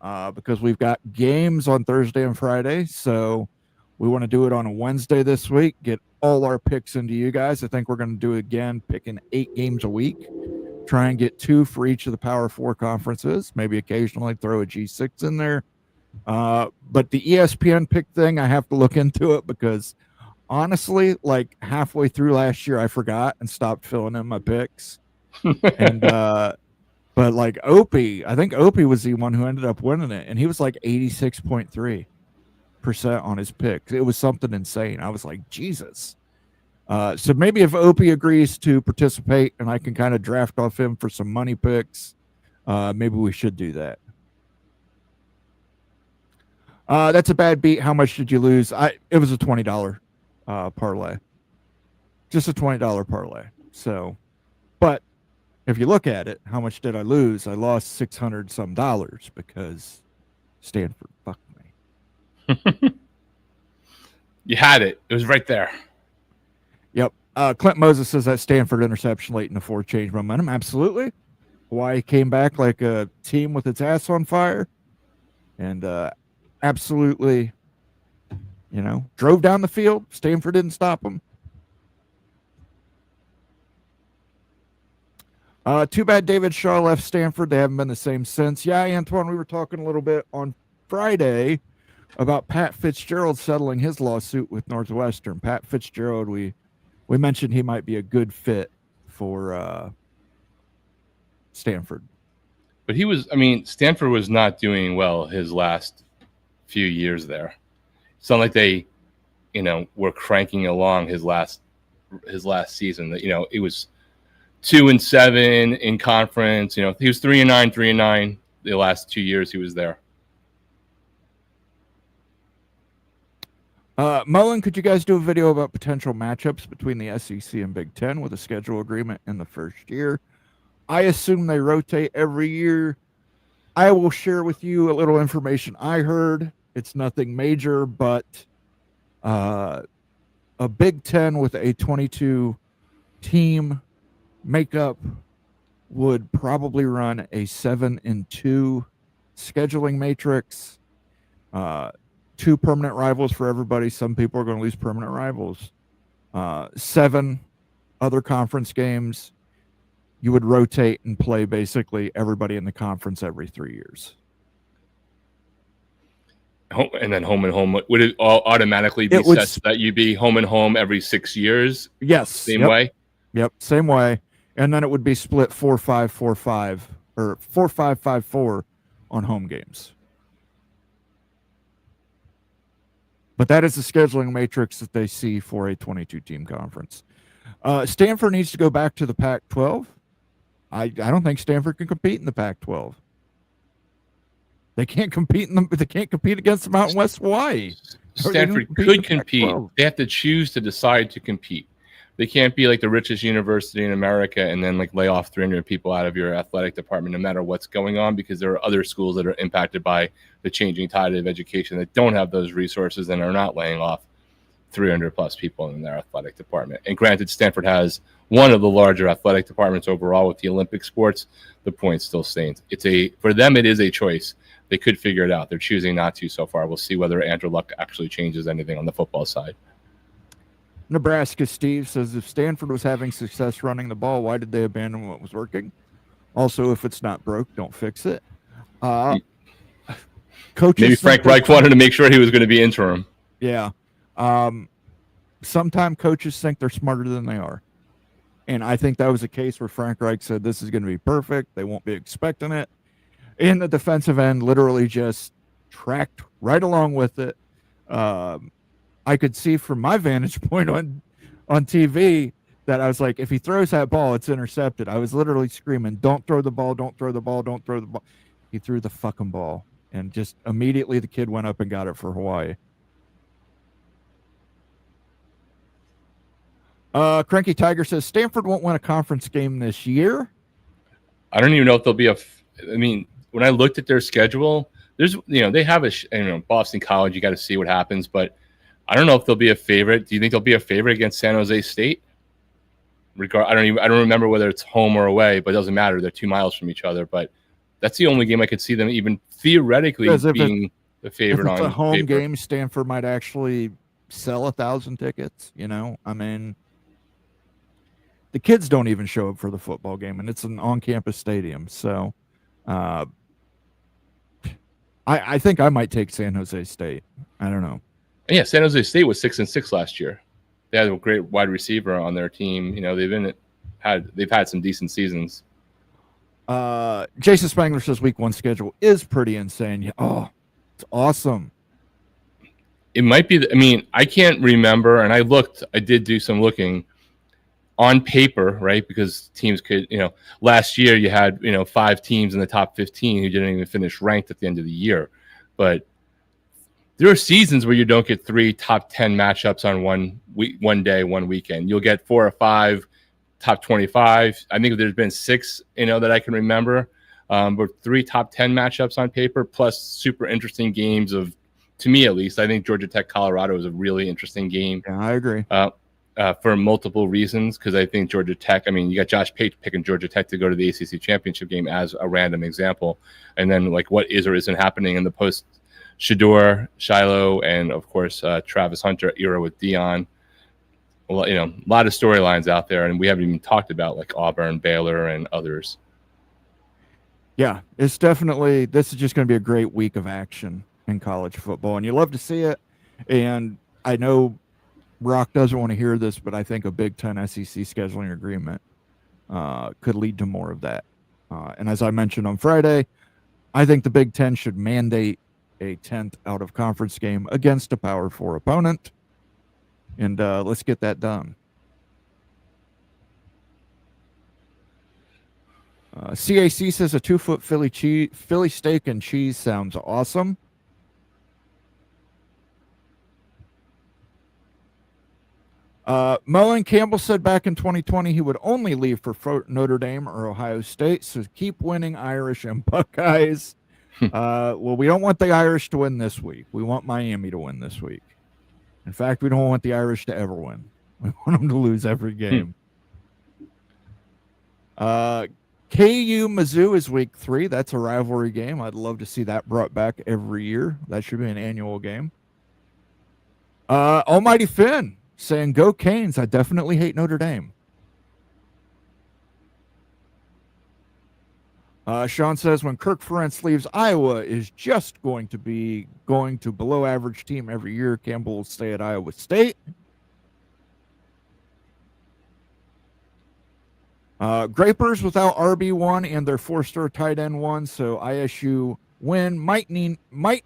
because we've got games on Thursday and Friday. So we want to do it on a Wednesday this week, get all our picks into you guys. I think we're going to do it again, picking 8 games a week. try and get 2 for each of the Power 4 conferences, maybe occasionally throw a G6 in there. But the ESPN pick thing, I have to look into it because honestly, like halfway through last year, I forgot and stopped filling in my picks. And but like Opie, I think Opie was the one who ended up winning it, and he was like 86.3% on his picks. It was something insane. I was like, Jesus. So maybe if Opie agrees to participate and I can kind of draft off him for some money picks, maybe we should do that. That's a bad beat. How much did you lose? It was a $20 parlay. Just a $20 parlay. So, but if you look at it, how much did I lose? I lost $600 some because Stanford fucked me. You had it. It was right there. Yep. Clint Moses says that Stanford interception late in the fourth changed momentum. Absolutely. Hawaii came back like a team with its ass on fire. And absolutely, drove down the field. Stanford didn't stop them. Too bad David Shaw left Stanford. They haven't been the same since. Yeah, Antoine, we were talking a little bit on Friday about Pat Fitzgerald settling his lawsuit with Northwestern. Pat Fitzgerald, we mentioned he might be a good fit for Stanford. But Stanford was not doing well his last few years there. It's not like they, were cranking along his last season. It was 2-7 in conference. He was 3-9 the last 2 years he was there. Mullen, could you guys do a video about potential matchups between the SEC and Big Ten with a schedule agreement in the first year? I assume they rotate every year. I will share with you a little information I heard. It's nothing major, but a Big Ten with a 22 team makeup would probably run a 7-2 scheduling matrix. 2 permanent rivals for everybody. Some people are going to lose permanent rivals. 7 other conference games. You would rotate and play basically everybody in the conference every 3 years. And then home and home. Would it all automatically be set that you be home and home every 6 years? Yes. Same way? Yep, same way. And then it would be split 4-5-4-5 or 4-5-5-4 on home games. But that is the scheduling matrix that they see for a 22-team conference. Stanford needs to go back to the Pac-12. I don't think Stanford can compete in the Pac-12. They can't compete they can't compete against the Mountain West Hawaii. Stanford could compete. They have to choose to decide to compete. They can't be like the richest university in America and then lay off 300 people out of your athletic department no matter what's going on, because there are other schools that are impacted by the changing tide of education that don't have those resources and are not laying off 300 plus people in their athletic department. And granted, Stanford has one of the larger athletic departments overall with the Olympic sports. The point still stands. For them, it is a choice. They could figure it out. They're choosing not to so far. We'll see whether Andrew Luck actually changes anything on the football side. Nebraska Steve says, if Stanford was having success running the ball, why did they abandon what was working? Also, if it's not broke, don't fix it. Coaches maybe Frank Reich wanted to make sure he was going to be interim. Yeah. Sometimes coaches think they're smarter than they are. And I think that was a case where Frank Reich said this is going to be perfect. They won't be expecting it. And the defensive end literally just tracked right along with it. I could see from my vantage point on TV that I was like, if he throws that ball, it's intercepted. I was literally screaming, don't throw the ball, don't throw the ball, don't throw the ball. He threw the fucking ball. And just immediately the kid went up and got it for Hawaii. Cranky Tiger says, Stanford won't win a conference game this year. I don't even know if there'll be when I looked at their schedule, there's, they have Boston College, you got to see what happens, but I don't know if they'll be a favorite. Do you think they'll be a favorite against San Jose State? I don't remember whether it's home or away, but it doesn't matter. They're 2 miles from each other. But that's the only game I could see them even theoretically being the favorite on. If it's a home paper. game, Stanford might actually sell 1,000 tickets. the kids don't even show up for the football game, and it's an on-campus stadium. So, I think I might take San Jose State. I don't know. And yeah, San Jose State was 6-6 last year. They had a great wide receiver on their team. They've had some decent seasons. Jason Spangler says week 1 schedule is pretty insane. Oh, it's awesome. It might be. I can't remember, and I did do some looking on paper, right? Because teams could, last year you had, 5 teams in the top 15 who didn't even finish ranked at the end of the year. But there are seasons where you don't get 3 top 10 matchups on one day, one weekend. You'll get 4 or 5 top 25. I think there's been 6, that I can remember. But 3 top 10 matchups on paper, plus super interesting games to me at least. I think Georgia Tech Colorado is a really interesting game. Yeah, I agree. For multiple reasons, because I think Georgia Tech, you got Josh Pate picking Georgia Tech to go to the ACC championship game as a random example. And then what is or isn't happening in the post Shador, Shiloh, and of course, Travis Hunter era with Dion. Well, a lot of storylines out there, and we haven't even talked about Auburn, Baylor, and others. Yeah, it's definitely, this is just going to be a great week of action in college football, and you love to see it. And I know Rock doesn't want to hear this, but I think a Big Ten SEC scheduling agreement could lead to more of that. And as I mentioned on Friday, I think the Big Ten should mandate a 10th out of conference game against a Power 4 opponent. And let's get that done. CAC says a 2-foot Philly steak and cheese sounds awesome. Mullen Campbell said back in 2020 he would only leave for Notre Dame or Ohio State, so keep winning, Irish and Buckeyes. Well, we don't want the Irish to win this week. We want Miami to win this week. In fact, we don't want the Irish to ever win. We want them to lose every game. KU Mizzou is week 3. That's a rivalry game. I'd love to see that brought back every year. That should be an annual game. Almighty Finn saying, go Canes. I definitely hate Notre Dame. Sean says when Kirk Ferentz leaves, Iowa is just going to below average team every year. Campbell will stay at Iowa State. Grapers without RB1 and their 4-star tight end 1, so ISU win might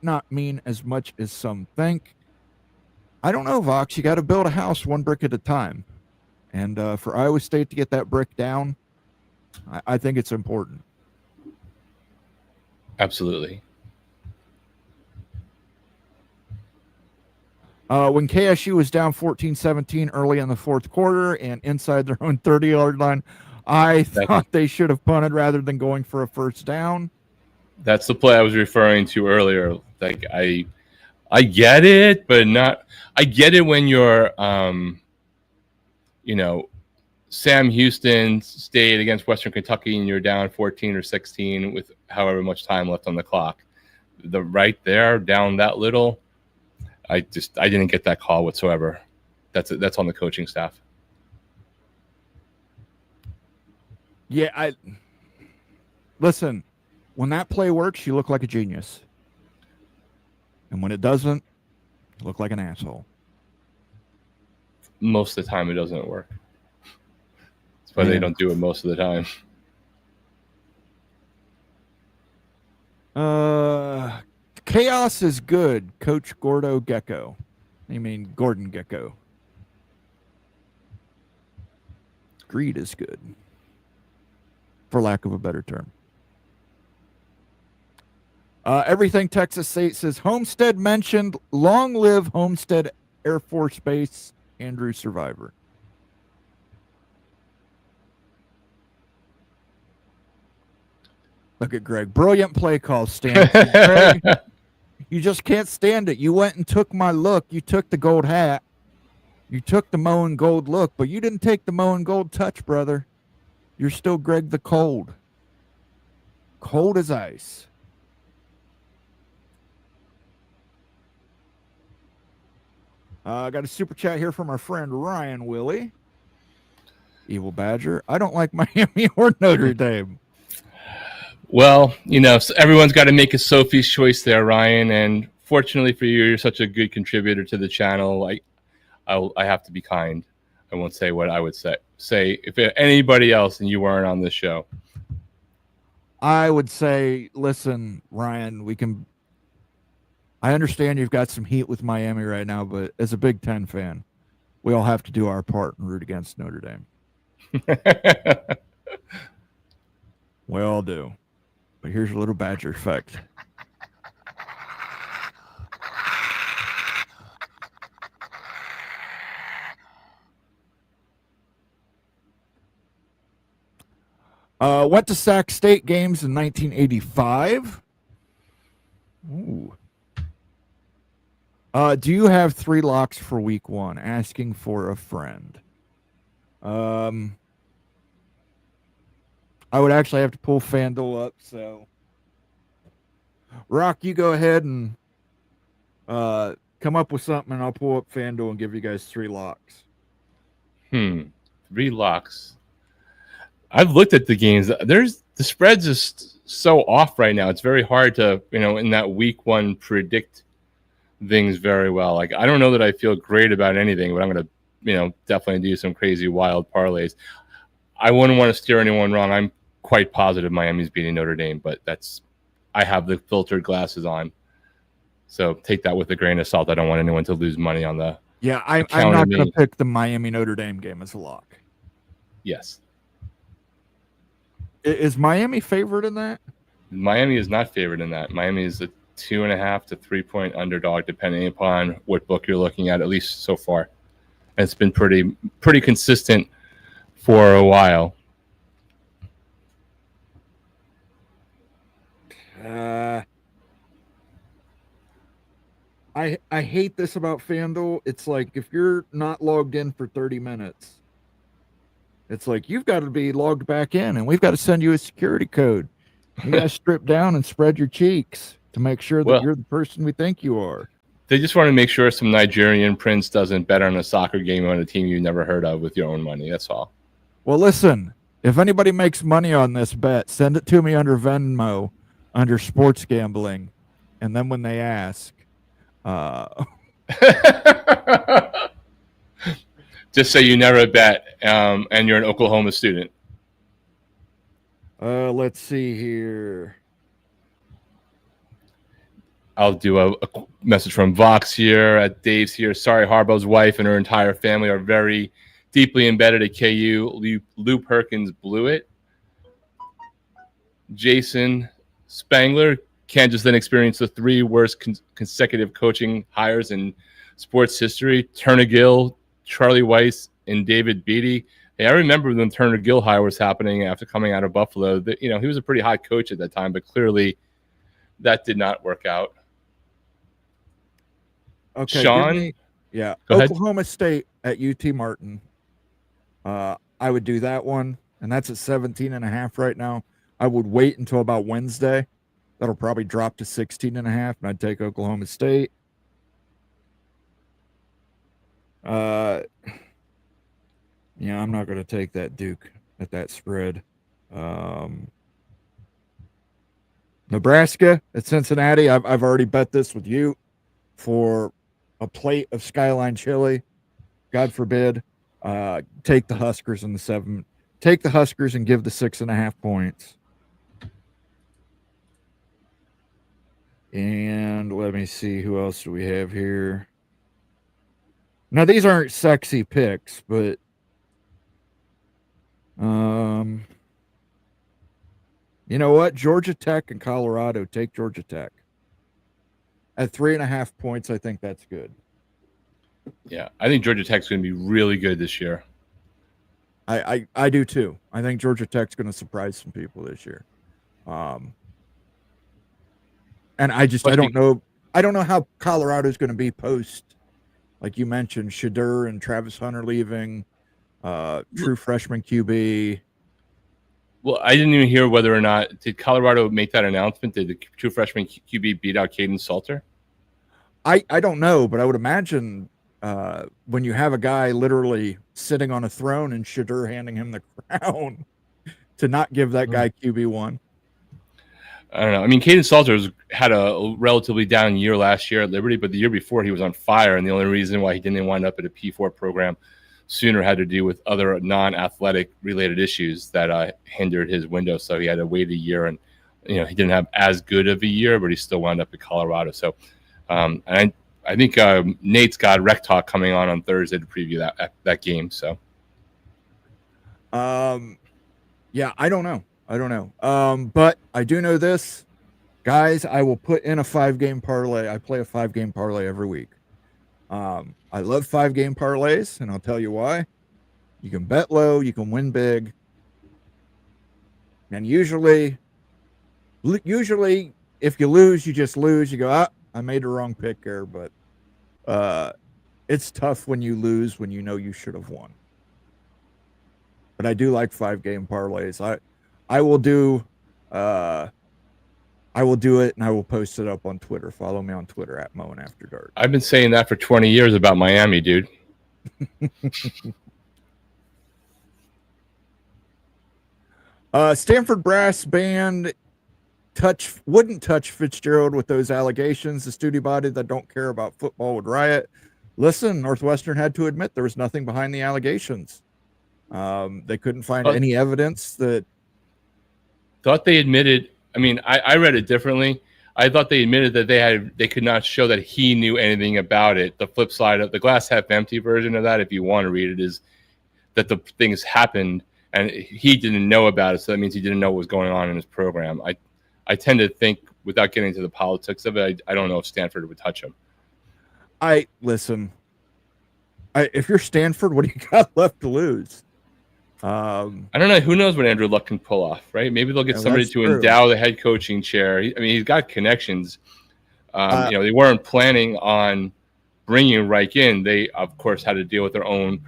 not mean as much as some think. I don't know, Vox. You got to build a house one brick at a time. And for Iowa State to get that brick down, I think it's important. Absolutely. When KSU was down 14-17 early in the fourth quarter and inside their own 30-yard line, I thought they should have punted rather than going for a first down. That's the play I was referring to earlier. I get it, but not. I get it when you're, Sam Houston State against Western Kentucky and you're down 14 or 16 with however much time left on the clock. The right there, down that little, I didn't get that call whatsoever. That's on the coaching staff. Yeah, listen, when that play works, you look like a genius. And when it doesn't, you look like an asshole. Most of the time, it doesn't work. That's why they don't do it most of the time. Chaos is good, Coach Gordon Gecko. Greed is good, for lack of a better term. Everything Texas State says, Homestead mentioned, long live Homestead Air Force Base, Andrew Survivor. Look at Greg. Brilliant play call, Stan. Greg, you just can't stand it. You went and took my look. You took the gold hat. You took the Moe and Gold look, but you didn't take the Moe and Gold touch, brother. You're still Greg the Cold. Cold as ice. I got a super chat here from our friend Ryan Willie. Evil Badger. I don't like Miami or Notre Dame. Well, everyone's got to make a Sophie's choice there, Ryan. And fortunately for you, you're such a good contributor to the channel. I have to be kind. I won't say what I would say if anybody else and you weren't on this show. I would say, listen, Ryan, I understand you've got some heat with Miami right now, but as a Big Ten fan, we all have to do our part and root against Notre Dame. We all do. But here's a little Badger effect. Went to Sac State games in 1985. Ooh. Do you have 3 locks for week 1? Asking for a friend. I would actually have to pull FanDuel up, so Rock, you go ahead and come up with something, and I'll pull up FanDuel and give you guys 3 locks. 3 locks. I've looked at the games. The spread's just so off right now. It's very hard to, in that week 1 predict things very well. Like, I don't know that I feel great about anything, but I'm going to, definitely do some crazy wild parlays. I wouldn't want to steer anyone wrong. I'm quite positive Miami's beating Notre Dame, but I have the filtered glasses on. So take that with a grain of salt. I don't want anyone to lose money on the. Yeah, I'm not going to pick the Miami Notre Dame game as a lock. Yes. Is Miami favored in that? Miami is not favored in that. Miami is a 2.5 to 3 point underdog, depending upon what book you're looking at least so far. And it's been pretty consistent for a while. I hate this about FanDuel. It's like if you're not logged in for 30 minutes, it's like you've got to be logged back in, and we've got to send you a security code. You got to strip down and spread your cheeks to make sure that you're the person we think you are. They just want to make sure some Nigerian prince doesn't bet on a soccer game on a team you've never heard of with your own money. That's all. Well, listen, if anybody makes money on this bet, send it to me under Venmo, under sports gambling. And then when they ask, just say you never bet and you're an Oklahoma student. Let's see here. I'll do a message from Vox here. Dave's here. Sorry, Harbaugh's wife and her entire family are very deeply embedded at KU. Lou Perkins blew it. Jason Spangler, Kansas then experienced the 3 worst consecutive coaching hires in sports history. Turner Gill, Charlie Weiss, and David Beatty. Hey, I remember when Turner Gill hire was happening after coming out of Buffalo. He was a pretty hot coach at that time, but clearly that did not work out. Okay, Sean? Oklahoma State at UT Martin. I would do that one, and that's at 17.5 right now. I would wait until about Wednesday. That'll probably drop to 16.5, and I'd take Oklahoma State. I'm not going to take that Duke at that spread. Nebraska at Cincinnati. I've already bet this with you for a plate of Skyline chili. God forbid. Take the Huskers in the 7. Take the Huskers and give the 6.5 points. And let me see, who else do we have here? Now, these aren't sexy picks, but you know what? Georgia Tech and Colorado. Take Georgia Tech. At 3.5 points, I think that's good. Yeah, I think Georgia Tech's going to be really good this year. I do too. I think Georgia Tech's going to surprise some people this year. And I don't know. I don't know how Colorado's going to be post, like you mentioned, Shadur and Travis Hunter leaving, true freshman QB. Well, I didn't even hear whether or not did Colorado make that announcement. Did the true freshman QB beat out Caden Salter? I don't know, but I would imagine when you have a guy literally sitting on a throne and Shadur handing him the crown to not give that guy QB1. I don't know. I mean, Caden Salters had a relatively down year last year at Liberty, but the year before he was on fire. And the only reason why he didn't wind up at a P4 program sooner had to do with other non-athletic related issues that hindered his window. So he had to wait a year, and he didn't have as good of a year, but he still wound up at Colorado. So, and I think Nate's got Rec Talk coming on Thursday to preview that game. So, yeah, I don't know. But I do know this, guys. I will put in a 5-game parlay. I play a 5-game parlay every week. I love 5-game parlays, and I'll tell you why. You can bet low, you can win big, and usually, if you lose, you just lose. You go, I made a wrong pick here, but it's tough when you lose when you know you should have won. But I do like 5-game parlays. I will do it, and I will post it up on Twitter. Follow me on Twitter at Moen After Dark. I've been saying that for 20 years about Miami, dude. Stanford brass band wouldn't touch Fitzgerald with those allegations. The student body that don't care about football would riot. Listen, Northwestern had to admit there was nothing behind the allegations. They couldn't find any evidence that. Thought they admitted. I mean, I read it differently. I thought they admitted that they could not show that he knew anything about it. The flip side of the glass half empty version of that, if you want to read it, is that the things happened and he didn't know about it. So that means he didn't know what was going on in his program. I tend to think, without getting into the politics of it, I don't know if Stanford would touch him. If you're Stanford, what do you got left to lose? I don't know. Who knows what Andrew Luck can pull off, right? Maybe they'll get somebody to endow the head coaching chair. He's got connections. They weren't planning on bringing Reich in. They, of course, had to deal with their own.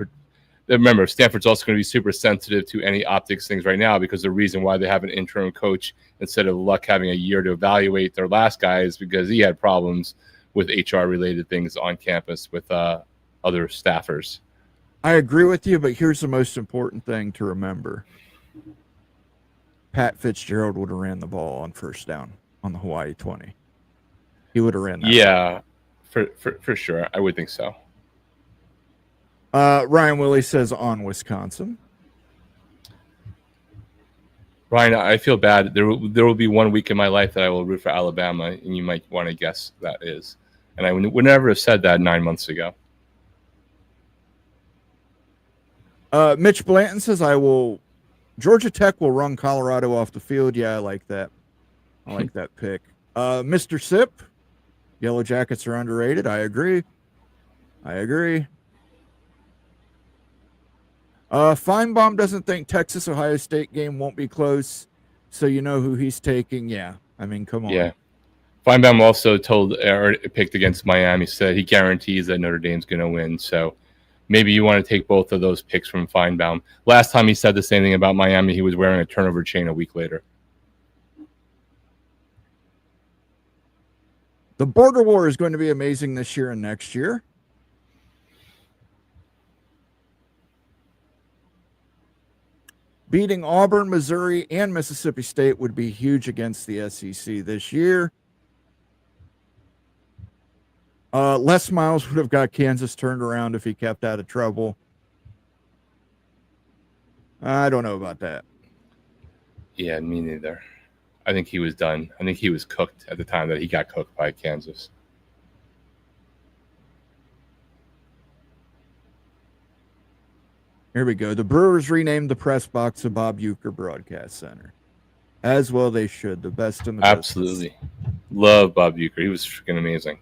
Remember, Stanford's also going to be super sensitive to any optics things right now, because the reason why they have an interim coach instead of Luck having a year to evaluate their last guy is because he had problems with HR-related things on campus with other staffers. I agree with you, but here's the most important thing to remember. Pat Fitzgerald would have ran the ball on first down on the Hawaii 20. He would have ran that. Yeah, for sure. I would think so. Ryan Willie says on Wisconsin. Ryan, I feel bad. There will be 1 week in my life that I will root for Alabama, and you might want to guess that is. And I would never have said that 9 months ago. Mitch Blanton says, Georgia Tech will run Colorado off the field. Yeah, I like that. I like that pick. Mr. Sip, Yellow Jackets are underrated. I agree. Feinbaum doesn't think Texas-Ohio State game won't be close, so you know who he's taking. Yeah, I mean, come on. Yeah. Feinbaum also picked against Miami, said he guarantees that Notre Dame's going to win, so maybe you want to take both of those picks from Feinbaum. Last time he said the same thing about Miami, he was wearing a turnover chain a week later. The border war is going to be amazing this year and next year. Beating Auburn, Missouri, and Mississippi State would be huge against the SEC this year. Les Miles would have got Kansas turned around if he kept out of trouble. I don't know about that. Yeah, me neither. I think he was done. I think he was cooked at the time that he got cooked by Kansas. Here we go. The Brewers renamed the press box the Bob Uecker Broadcast Center. As well they should. The best in the Absolutely. Business. Love Bob Uecker. He was freaking amazing.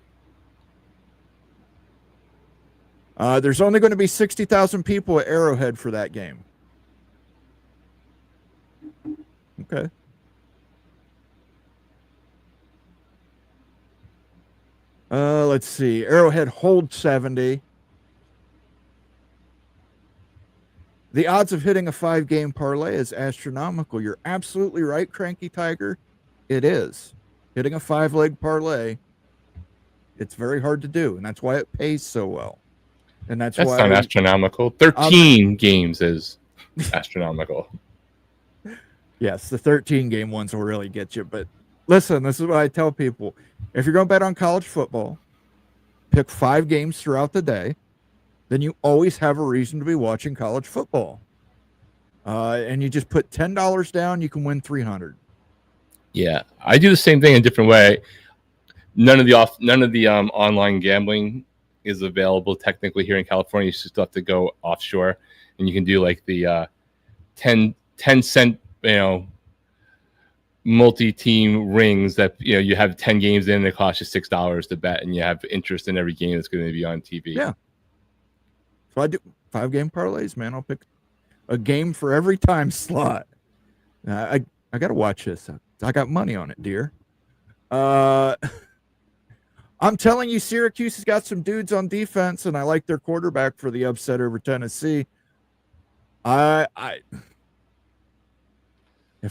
There's only going to be 60,000 people at Arrowhead for that game. Okay. Let's see. Arrowhead hold 70. The odds of hitting a 5-game parlay is astronomical. You're absolutely right, Cranky Tiger. It is. Hitting a 5-leg parlay, it's very hard to do, and that's why it pays so well. And that's not why astronomical. 13 games is astronomical. Yes, the 13-game ones will really get you. But listen, this is what I tell people. If you're going to bet on college football, pick 5 games throughout the day. Then you always have a reason to be watching college football. And you just put $10 down, you can win 300. Yeah, I do the same thing in a different way. None of the online gambling is available technically here in California. You just have to go offshore, and you can do like the 10 cent, multi-team rings that you have 10 games in, and it costs you $6 to bet, and you have interest in every game that's going to be on TV. Yeah. So I do 5-game parlays, man. I'll pick a game for every time slot. I got to watch this. I got money on it, dear. I'm telling you, Syracuse has got some dudes on defense, and I like their quarterback for the upset over Tennessee. If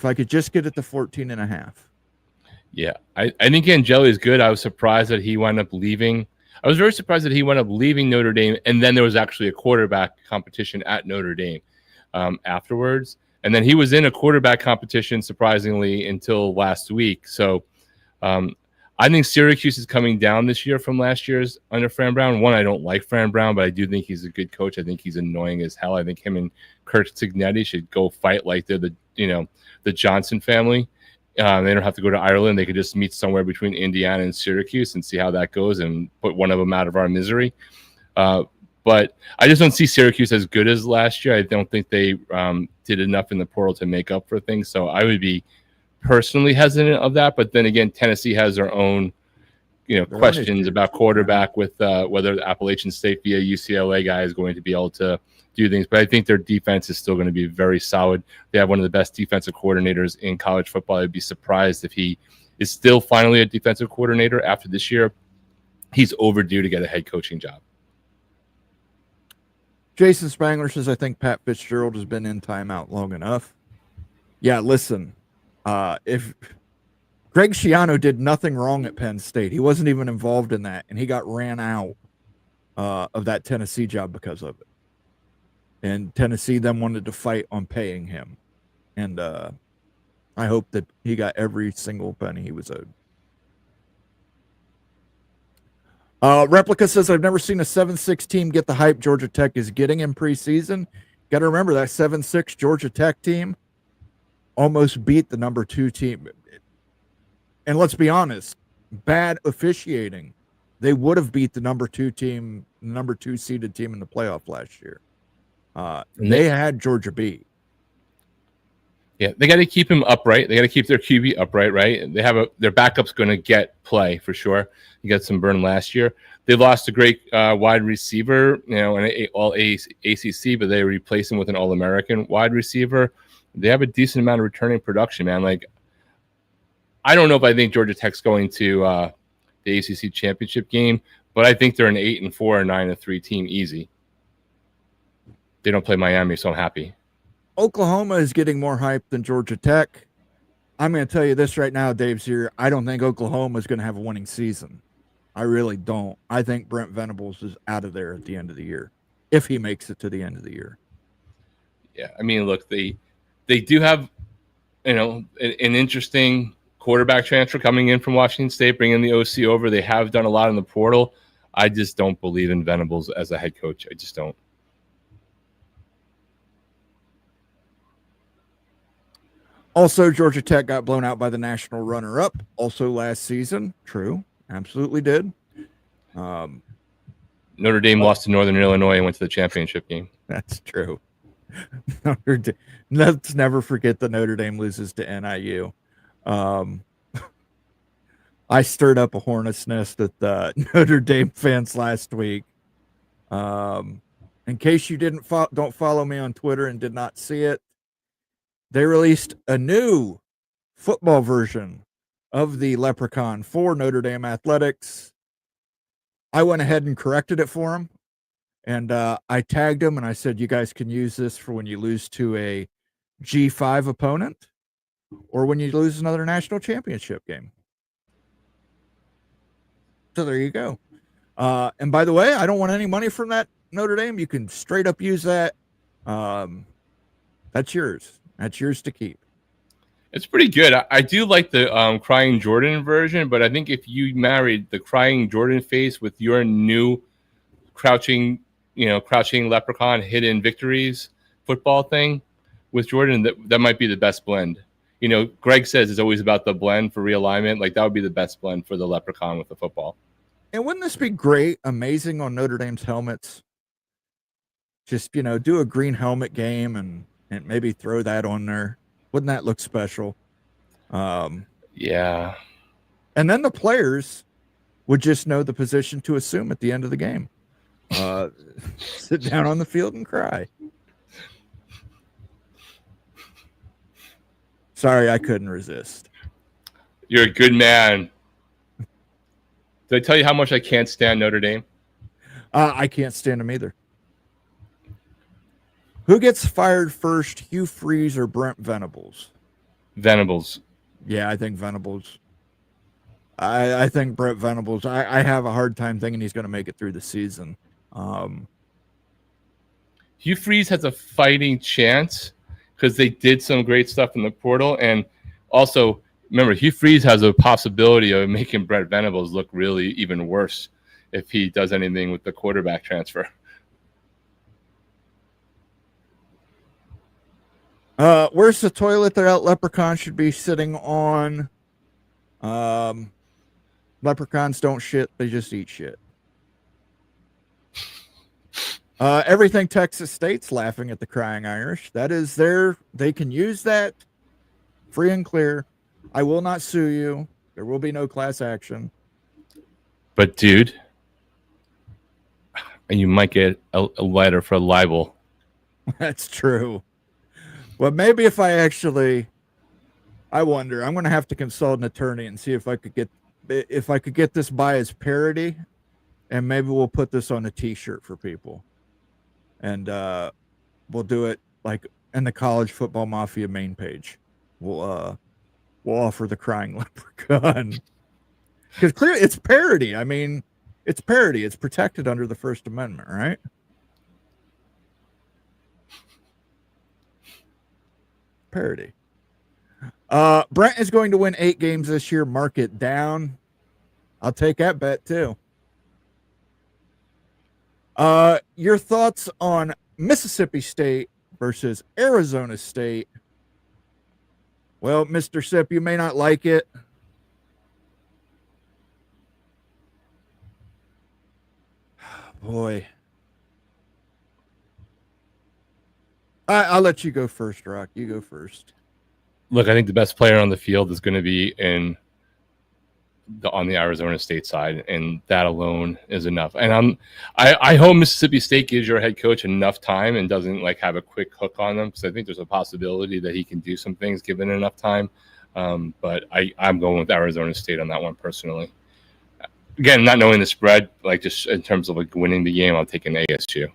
I could just get it to 14.5. Yeah, I think Angeli is good. I was surprised that he wound up leaving. I was very surprised that he wound up leaving Notre Dame, and then there was actually a quarterback competition at Notre Dame afterwards. And then he was in a quarterback competition, surprisingly, until last week. So I think Syracuse is coming down this year from last year's under Fran Brown. One, I don't like Fran Brown, but I do think he's a good coach. I think he's annoying as hell. I think him and Kurt Signetti should go fight like they're the Johnson family. They don't have to go to Ireland. They could just meet somewhere between Indiana and Syracuse and see how that goes and put one of them out of our misery. But I just don't see Syracuse as good as last year. I don't think they did enough in the portal to make up for things. So I would be personally hesitant of that. But then again, Tennessee has their own questions about quarterback with whether the Appalachian State via UCLA guy is going to be able to do things. But I think their defense is still going to be very solid. They have one of the best defensive coordinators in college football. I'd be surprised if he is still finally a defensive coordinator after this year. He's overdue to get a head coaching job. Jason Spangler says, I think Pat Fitzgerald has been in timeout long enough. Yeah, listen, if Greg Schiano did nothing wrong at Penn State, he wasn't even involved in that, and he got ran out of that Tennessee job because of it. And Tennessee then wanted to fight on paying him. And I hope that he got every single penny he was owed. Replica says, I've never seen a 7-6 team get the hype Georgia Tech is getting in preseason. Got to remember that 7-6 Georgia Tech team almost beat the number 2 team. And let's be honest, bad officiating. They would have beat the number 2 team, number 2 seeded team in the playoff last year. They had Georgia beat. Yeah, they got to keep him upright. They got to keep their QB upright, right? They have their backup's going to get play for sure. You got some burn last year. They lost a great wide receiver, an all ACC, but they replaced him with an All-American wide receiver. They have a decent amount of returning production, man. Like, I don't know if I think Georgia Tech's going to the ACC championship game, but I think they're an 8-4 or 9-3 team easy. They don't play Miami, so I'm happy. Oklahoma is getting more hype than Georgia Tech. I'm going to tell you this right now, Dave's here. I don't think Oklahoma is going to have a winning season. I really don't. I think Brent Venables is out of there at the end of the year, if he makes it to the end of the year. Yeah, I mean, look, they do have, an interesting quarterback transfer coming in from Washington State, bringing the OC over. They have done a lot in the portal. I just don't believe in Venables as a head coach. I just don't. Also, Georgia Tech got blown out by the national runner-up also last season. True. Absolutely did. Notre Dame lost to Northern Illinois and went to the championship game. That's true. Let's never forget that Notre Dame loses to NIU. I stirred up a hornet's nest at the Notre Dame fans last week. In case you don't follow me on Twitter and did not see it, they released a new football version of the Leprechaun for Notre Dame Athletics. I went ahead and corrected it for them. And I tagged them and I said, you guys can use this for when you lose to a G5 opponent or when you lose another national championship game. So there you go. And by the way, I don't want any money from that Notre Dame, you can straight up use that. That's yours. That's yours to keep. It's pretty good. I do like the Crying Jordan version, but I think if you married the Crying Jordan face with your new crouching leprechaun hidden victories football thing with Jordan, that might be the best blend. Greg says it's always about the blend for realignment. Like, that would be the best blend for the leprechaun with the football. And wouldn't this be great, amazing on Notre Dame's helmets? Just, do a green helmet game and maybe throw that on there. Wouldn't that look special? Yeah. And then the players would just know the position to assume at the end of the game. Sit down on the field and cry. Sorry, I couldn't resist. You're a good man. Did I tell you how much I can't stand Notre Dame? I can't stand them either. Who gets fired first, Hugh Freeze or Brent Venables? Venables. Yeah, I think Venables. I think Brent Venables. I have a hard time thinking he's going to make it through the season. Hugh Freeze has a fighting chance because they did some great stuff in the portal. And also, remember, Hugh Freeze has a possibility of making Brent Venables look really even worse if he does anything with the quarterback transfer. Where's the toilet that Leprechaun should be sitting on? Leprechauns don't shit, they just eat shit. Everything Texas State's laughing at the Crying Irish. That is they can use that free and clear. I will not sue you. There will be no class action. But dude, you might get a letter for libel. That's true. Well, maybe if I wonder, I'm going to have to consult an attorney and see if I could get this by as parody, and maybe we'll put this on a t-shirt for people. And we'll do it like in the College Football Mafia main page. We'll offer the Crying Leprechaun. Because clearly it's parody. I mean, it's parody. It's protected under the First Amendment, right? Parody. Brent is going to win 8 games this year. Mark it down. I'll take that bet too. Your thoughts on Mississippi State versus Arizona State? Well, Mr. Sip, you may not like it. Boy. I'll let you go first, Rock. You go first. Look, I think the best player on the field is going to be on the Arizona State side, and that alone is enough. And I hope Mississippi State gives your head coach enough time and doesn't have a quick hook on them, because I think there's a possibility that he can do some things given enough time. But I'm going with Arizona State on that one personally. Again, not knowing the spread, just in terms of winning the game, I'll take an ASU.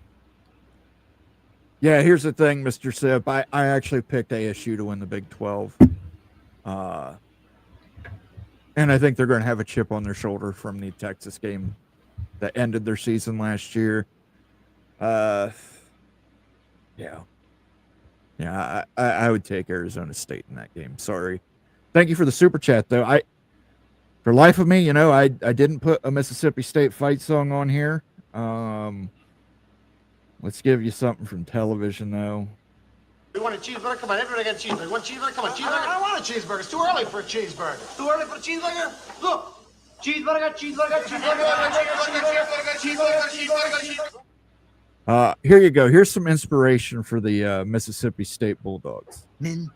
Yeah, here's the thing, Mr. Sip. I actually picked ASU to win the Big 12. And I think they're going to have a chip on their shoulder from the Texas game that ended their season last year. Yeah, I would take Arizona State in that game. Sorry. Thank you for the super chat, though. For life of me, I didn't put a Mississippi State fight song on here. Let's give you something from television, though. You want a cheeseburger? Come on, everybody got a cheeseburger. You want a cheeseburger? Come on, cheeseburger. I don't want a cheeseburger. It's too early for a cheeseburger. Too early for a cheeseburger? Look. Cheeseburger. Here you go. Here's some inspiration for the Mississippi State Bulldogs. Men,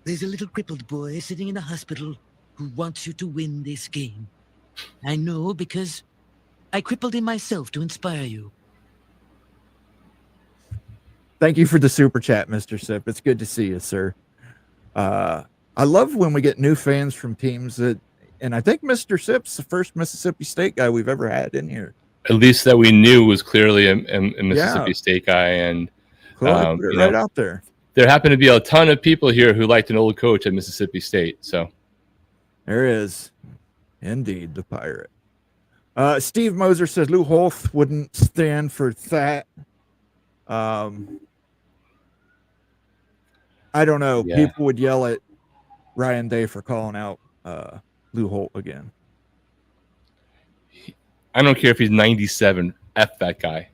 there's a little crippled boy sitting in the hospital who wants you to win this game. I know because I crippled him myself to inspire you. Thank you for the super chat, Mr. Sip. It's good to see you, sir. I love when we get new fans from teams and I think Mr. Sip's the first Mississippi State guy we've ever had in here. At least that we knew was clearly a Mississippi State guy. And cool, put it right out there. There happened to be a ton of people here who liked an old coach at Mississippi State. So there is indeed the pirate. Steve Moser says Lou Holtz wouldn't stand for that. I don't know. Yeah. People would yell at Ryan Day for calling out Lou Holt again. I don't care if he's 97. F that guy.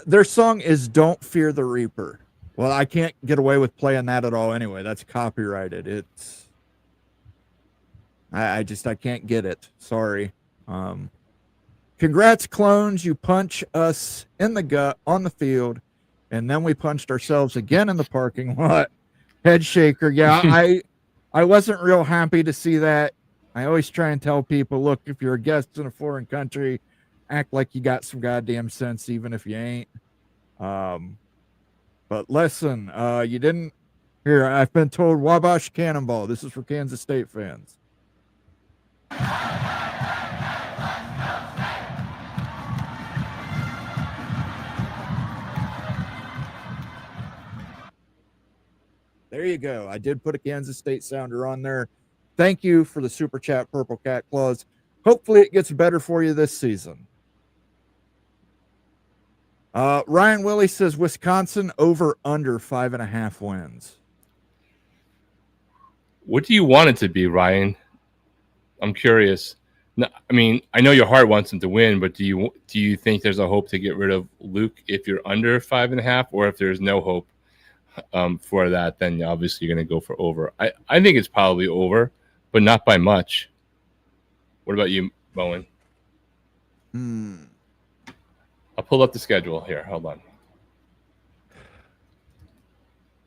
Their song is Don't Fear the Reaper. Well, I can't get away with playing that at all anyway. That's copyrighted. It's I can't get it. Sorry. Congrats, clones. You punch us in the gut on the field, and then we punched ourselves again in the parking lot. Head shaker. Yeah, I wasn't real happy to see that. I always try and tell people, look, if you're a guest in a foreign country, act like you got some goddamn sense, even if you ain't. But listen, you didn't here. I've been told Wabash Cannonball. This is for Kansas State fans. There you go. I did put a Kansas State sounder on there. Thank you for the super chat, Purple Cat Claus. Hopefully it gets better for you this season. Ryan Willie says Wisconsin over under 5.5 wins. What do you want it to be, Ryan? I'm curious. No, I mean, I know your heart wants them to win, but do you think there's a hope to get rid of Luke if you're under 5.5, or if there's no hope for that, then obviously you're going to go for over. I think it's probably over, but not by much. What about you, Bowen? I'll pull up the schedule here. Hold on.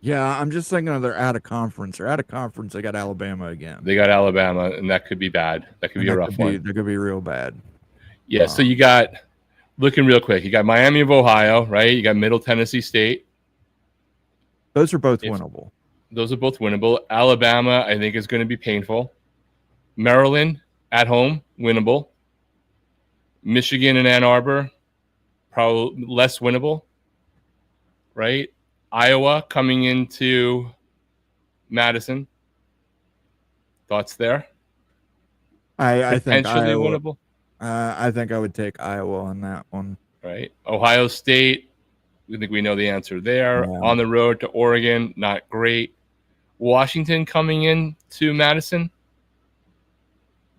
Yeah, I'm just thinking of their out of conference. They're out of conference. They got Alabama again. They got Alabama, and that could be bad. That could be a rough one. That could be real bad. Yeah, so you got, looking real quick, you got Miami of Ohio, right? You got Middle Tennessee State. Those are both winnable. Those are both winnable. Alabama, I think, is going to be painful. Maryland, at home, winnable. Michigan and Ann Arbor, probably less winnable, right? Iowa coming into Madison. Thoughts there? I think Iowa, winnable. I think I would take Iowa on that one. Right. Ohio State, I think we know the answer there. Yeah. On the road to Oregon, not great. Washington coming in to Madison.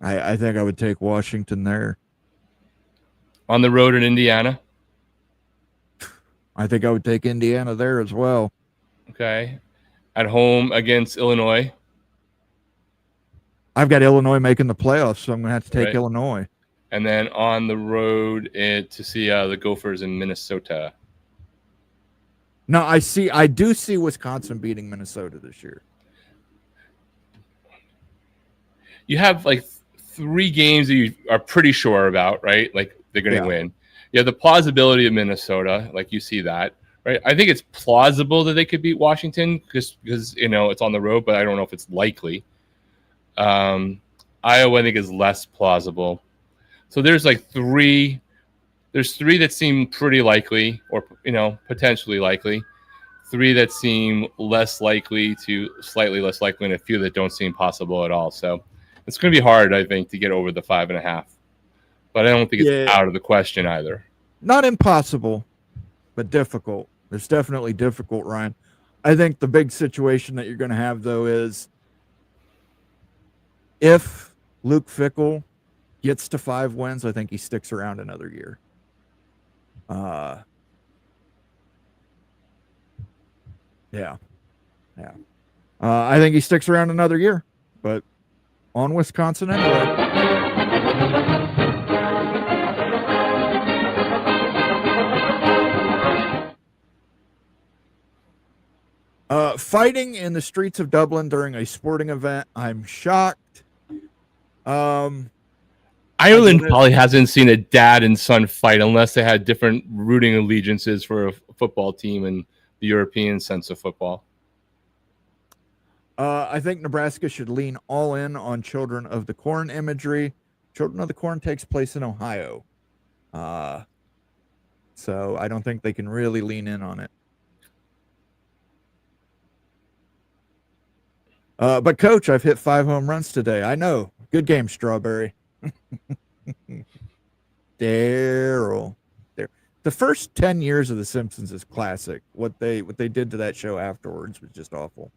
I think I would take Washington there. On the road in Indiana. I think I would take Indiana there as well. Okay. At home against Illinois. I've got Illinois making the playoffs, so I'm going to have to take Right. Illinois. And then on the road to see the Gophers in Minnesota. No, I do see Wisconsin beating Minnesota this year. You have like 3 games that you are pretty sure about, right? Like they're going to win. You have the plausibility of Minnesota, like you see that, right? I think it's plausible that they could beat Washington because it's on the road, but I don't know if it's likely. Iowa, I think, is less plausible. So there's like 3. There's 3 that seem pretty likely, or potentially likely. 3 that seem less likely to slightly less likely, and a few that don't seem possible at all. So it's going to be hard, I think, to get over the 5.5. But I don't think it's out of the question either. Not impossible, but difficult. It's definitely difficult, Ryan. I think the big situation that you're going to have, though, is if Luke Fickell gets to 5 wins, I think he sticks around another year. I think he sticks around another year, but on Wisconsin anyway. Fighting in the streets of Dublin during a sporting event. I'm shocked. Ireland probably hasn't seen a dad and son fight unless they had different rooting allegiances for a football team and the European sense of football. I think Nebraska should lean all in on Children of the Corn imagery. Children of the Corn takes place in Ohio. So I don't think they can really lean in on it. But coach, I've hit 5 home runs today. I know. Good game, Strawberry. Daryl. There. The first 10 years of The Simpsons is classic. What they did to that show afterwards was just awful.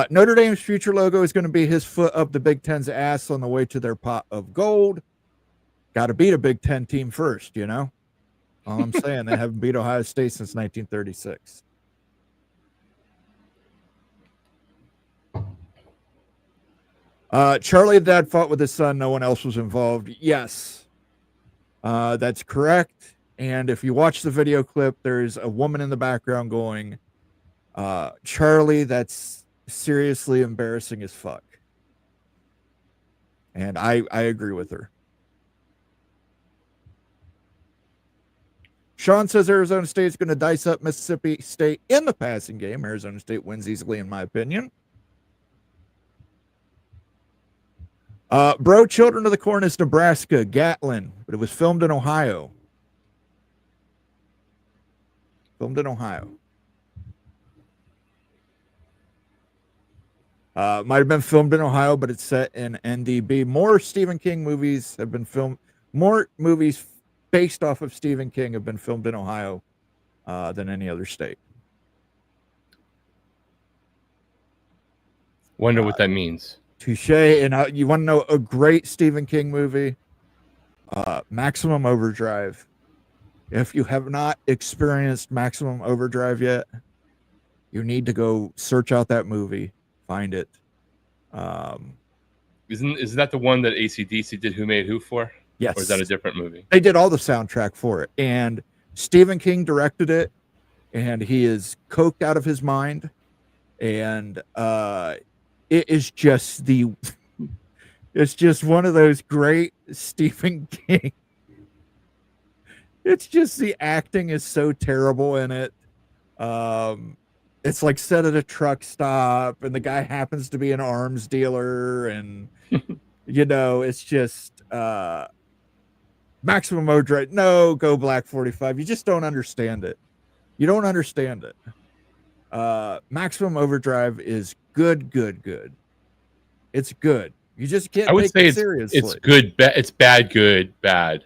Notre Dame's future logo is going to be his foot up the Big Ten's ass on the way to their pot of gold. Got to beat a Big Ten team first, you know? All I'm saying, they haven't beat Ohio State since 1936. Charlie the dad fought with his son. No one else was involved. Yes, that's correct. And if you watch the video clip, there's a woman in the background going, Charlie, that's seriously embarrassing as fuck. And I agree with her. Sean says Arizona State is going to dice up Mississippi State in the passing game. Arizona State wins easily, in my opinion. Bro, Children of the Corn is Nebraska, Gatlin, but it was filmed in Ohio. Filmed in Ohio. Might have been filmed in Ohio, but it's set in NDB. More Stephen King movies have been filmed. More movies based off of Stephen King have been filmed in Ohio than any other state. Wonder what that means. Touche. And you want to know a great Stephen King movie? Maximum Overdrive. If you have not experienced Maximum Overdrive yet, you need to go search out that movie, find it. Isn't that the one that AC/DC did Who Made Who for? Yes. Or is that a different movie? They did all the soundtrack for it, and Stephen King directed it, and he is coked out of his mind, and it is just it's just one of those great Stephen King. It's just the acting is so terrible in it. It's like set at a truck stop, and the guy happens to be an arms dealer, and you know, it's just Maximum Overdrive. No, go Black 45. You just don't understand it. You don't understand it. Maximum Overdrive is good. It's good. You just can't. I would say seriously. It's good. It's bad. Good. Bad.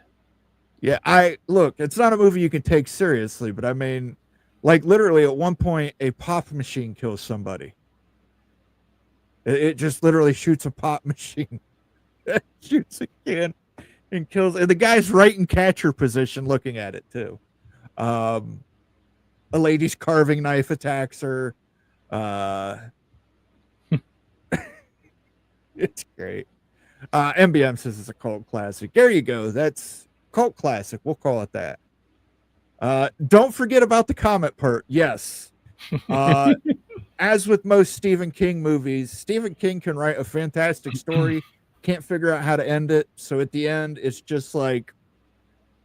Yeah, look. It's not a movie you can take seriously, but I mean, like literally at one point, a pop machine kills somebody. It just literally shoots a pop machine, shoots a can, and kills. And the guy's right in catcher position, looking at it too. A lady's carving knife attacks her. It's great. MBM says it's a cult classic. There you go. That's cult classic. We'll call it that. Don't forget about the comet part. Yes. As with most Stephen King movies, Stephen King can write a fantastic story, can't figure out how to end it. So at the end, it's just like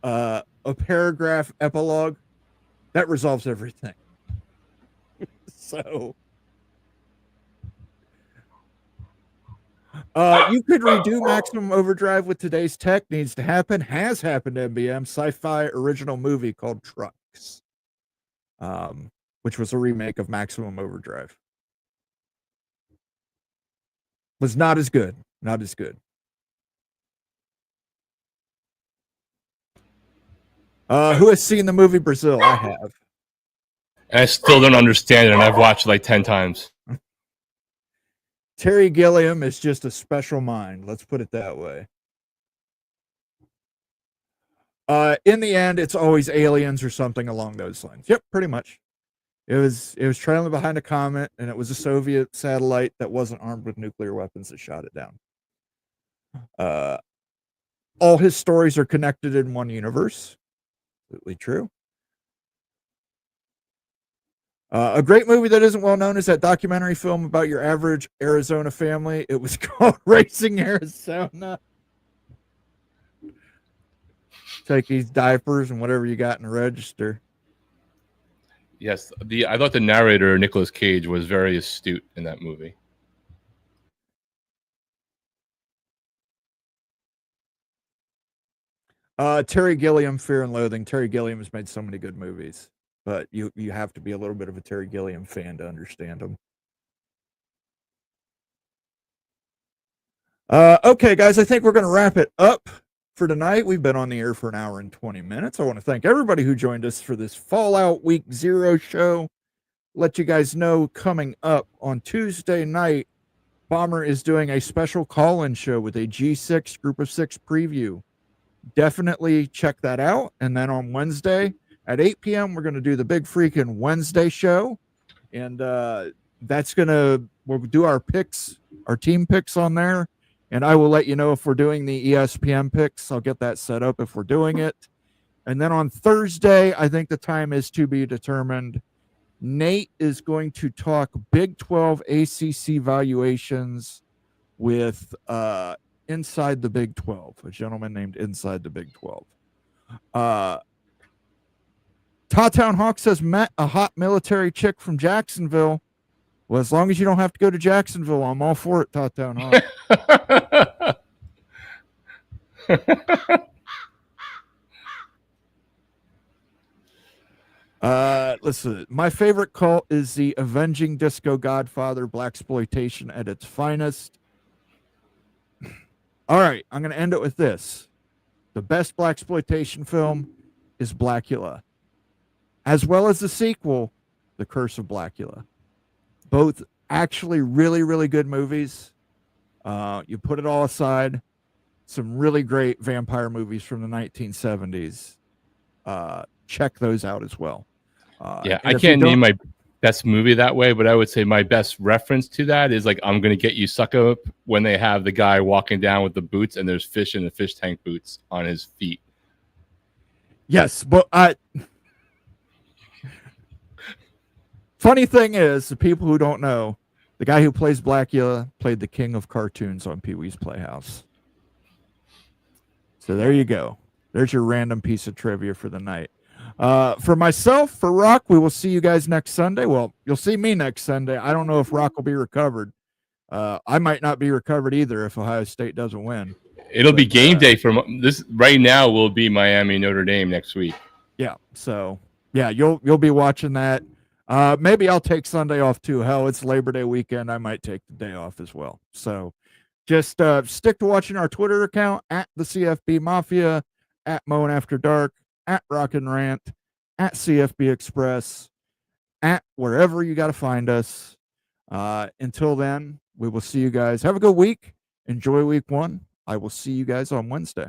a paragraph epilogue that resolves everything. So you could redo Maximum Overdrive with today's tech. Needs to happen. Has happened to MBM. Sci-fi original movie called Trucks, which was a remake of Maximum Overdrive. Was not as good. Not as good. Who has seen the movie Brazil? I have. And I still don't understand it, and I've watched it like 10 times. Terry Gilliam is just a special mind. Let's put it that way. In the end, it's always aliens or something along those lines. Yep, pretty much. It was trailing behind a comet, and it was a Soviet satellite that wasn't armed with nuclear weapons that shot it down. All his stories are connected in one universe. Absolutely true. A great movie that isn't well known is that documentary film about your average Arizona family. It was called Racing Arizona. Take these diapers and whatever you got in the register. Yes, I thought the narrator, Nicolas Cage, was very astute in that movie. Terry Gilliam, Fear and Loathing. Terry Gilliam has made so many good movies, but you have to be a little bit of a Terry Gilliam fan to understand him. Okay, guys, I think we're going to wrap it up for tonight. We've been on the air for an hour and 20 minutes. I want to thank everybody who joined us for this Fallout Week 0 show. Let you guys know, coming up on Tuesday night, Bomber is doing a special call-in show with a G6 Group of 6 preview. Definitely check that out. And then on Wednesday at 8 p.m., we're going to do the big freaking Wednesday show. And we'll do our picks, our team picks on there. And I will let you know if we're doing the ESPN picks. I'll get that set up if we're doing it. And then on Thursday, I think the time is to be determined. Nate is going to talk Big 12 ACC valuations with Inside the Big 12, a gentleman named Inside the Big 12. Tawtown Hawk says, met a hot military chick from Jacksonville. Well, as long as you don't have to go to Jacksonville, I'm all for it, Tawtown Hawk. Listen, my favorite cult is the Avenging Disco Godfather, blaxploitation at its finest. All right, I'm going to end it with this. The best blaxploitation film is Blackula, as well as the sequel, The Curse of Blackula. Both actually really, really good movies. You put it all aside, some really great vampire movies from the 1970s. Check those out as well. I can't name my best movie that way, but I would say my best reference to that is like I'm Gonna Get You Sucker Up, when they have the guy walking down with the boots and there's fish in the fish tank boots on his feet. Yes, but funny thing is, the people who don't know, the guy who plays Blackula played the king of cartoons on Pee-wee's Playhouse. So there you go. There's your random piece of trivia for the night. For myself, for Rock, we will see you guys next Sunday. Well, you'll see me next Sunday. I don't know if Rock will be recovered. I might not be recovered either if Ohio State doesn't win. It'll be game day from this right now. Will be Miami Notre Dame next week. Yeah. So yeah, you'll be watching that. Maybe I'll take Sunday off too. Hell, it's Labor Day weekend. I might take the day off as well. So just stick to watching our Twitter account at the CFB Mafia, at Moan After Dark, at Rock and Rant, at CFB Express, at wherever you got to find us. Until then, we will see you guys. Have a good week. Enjoy week 1. I will see you guys on Wednesday.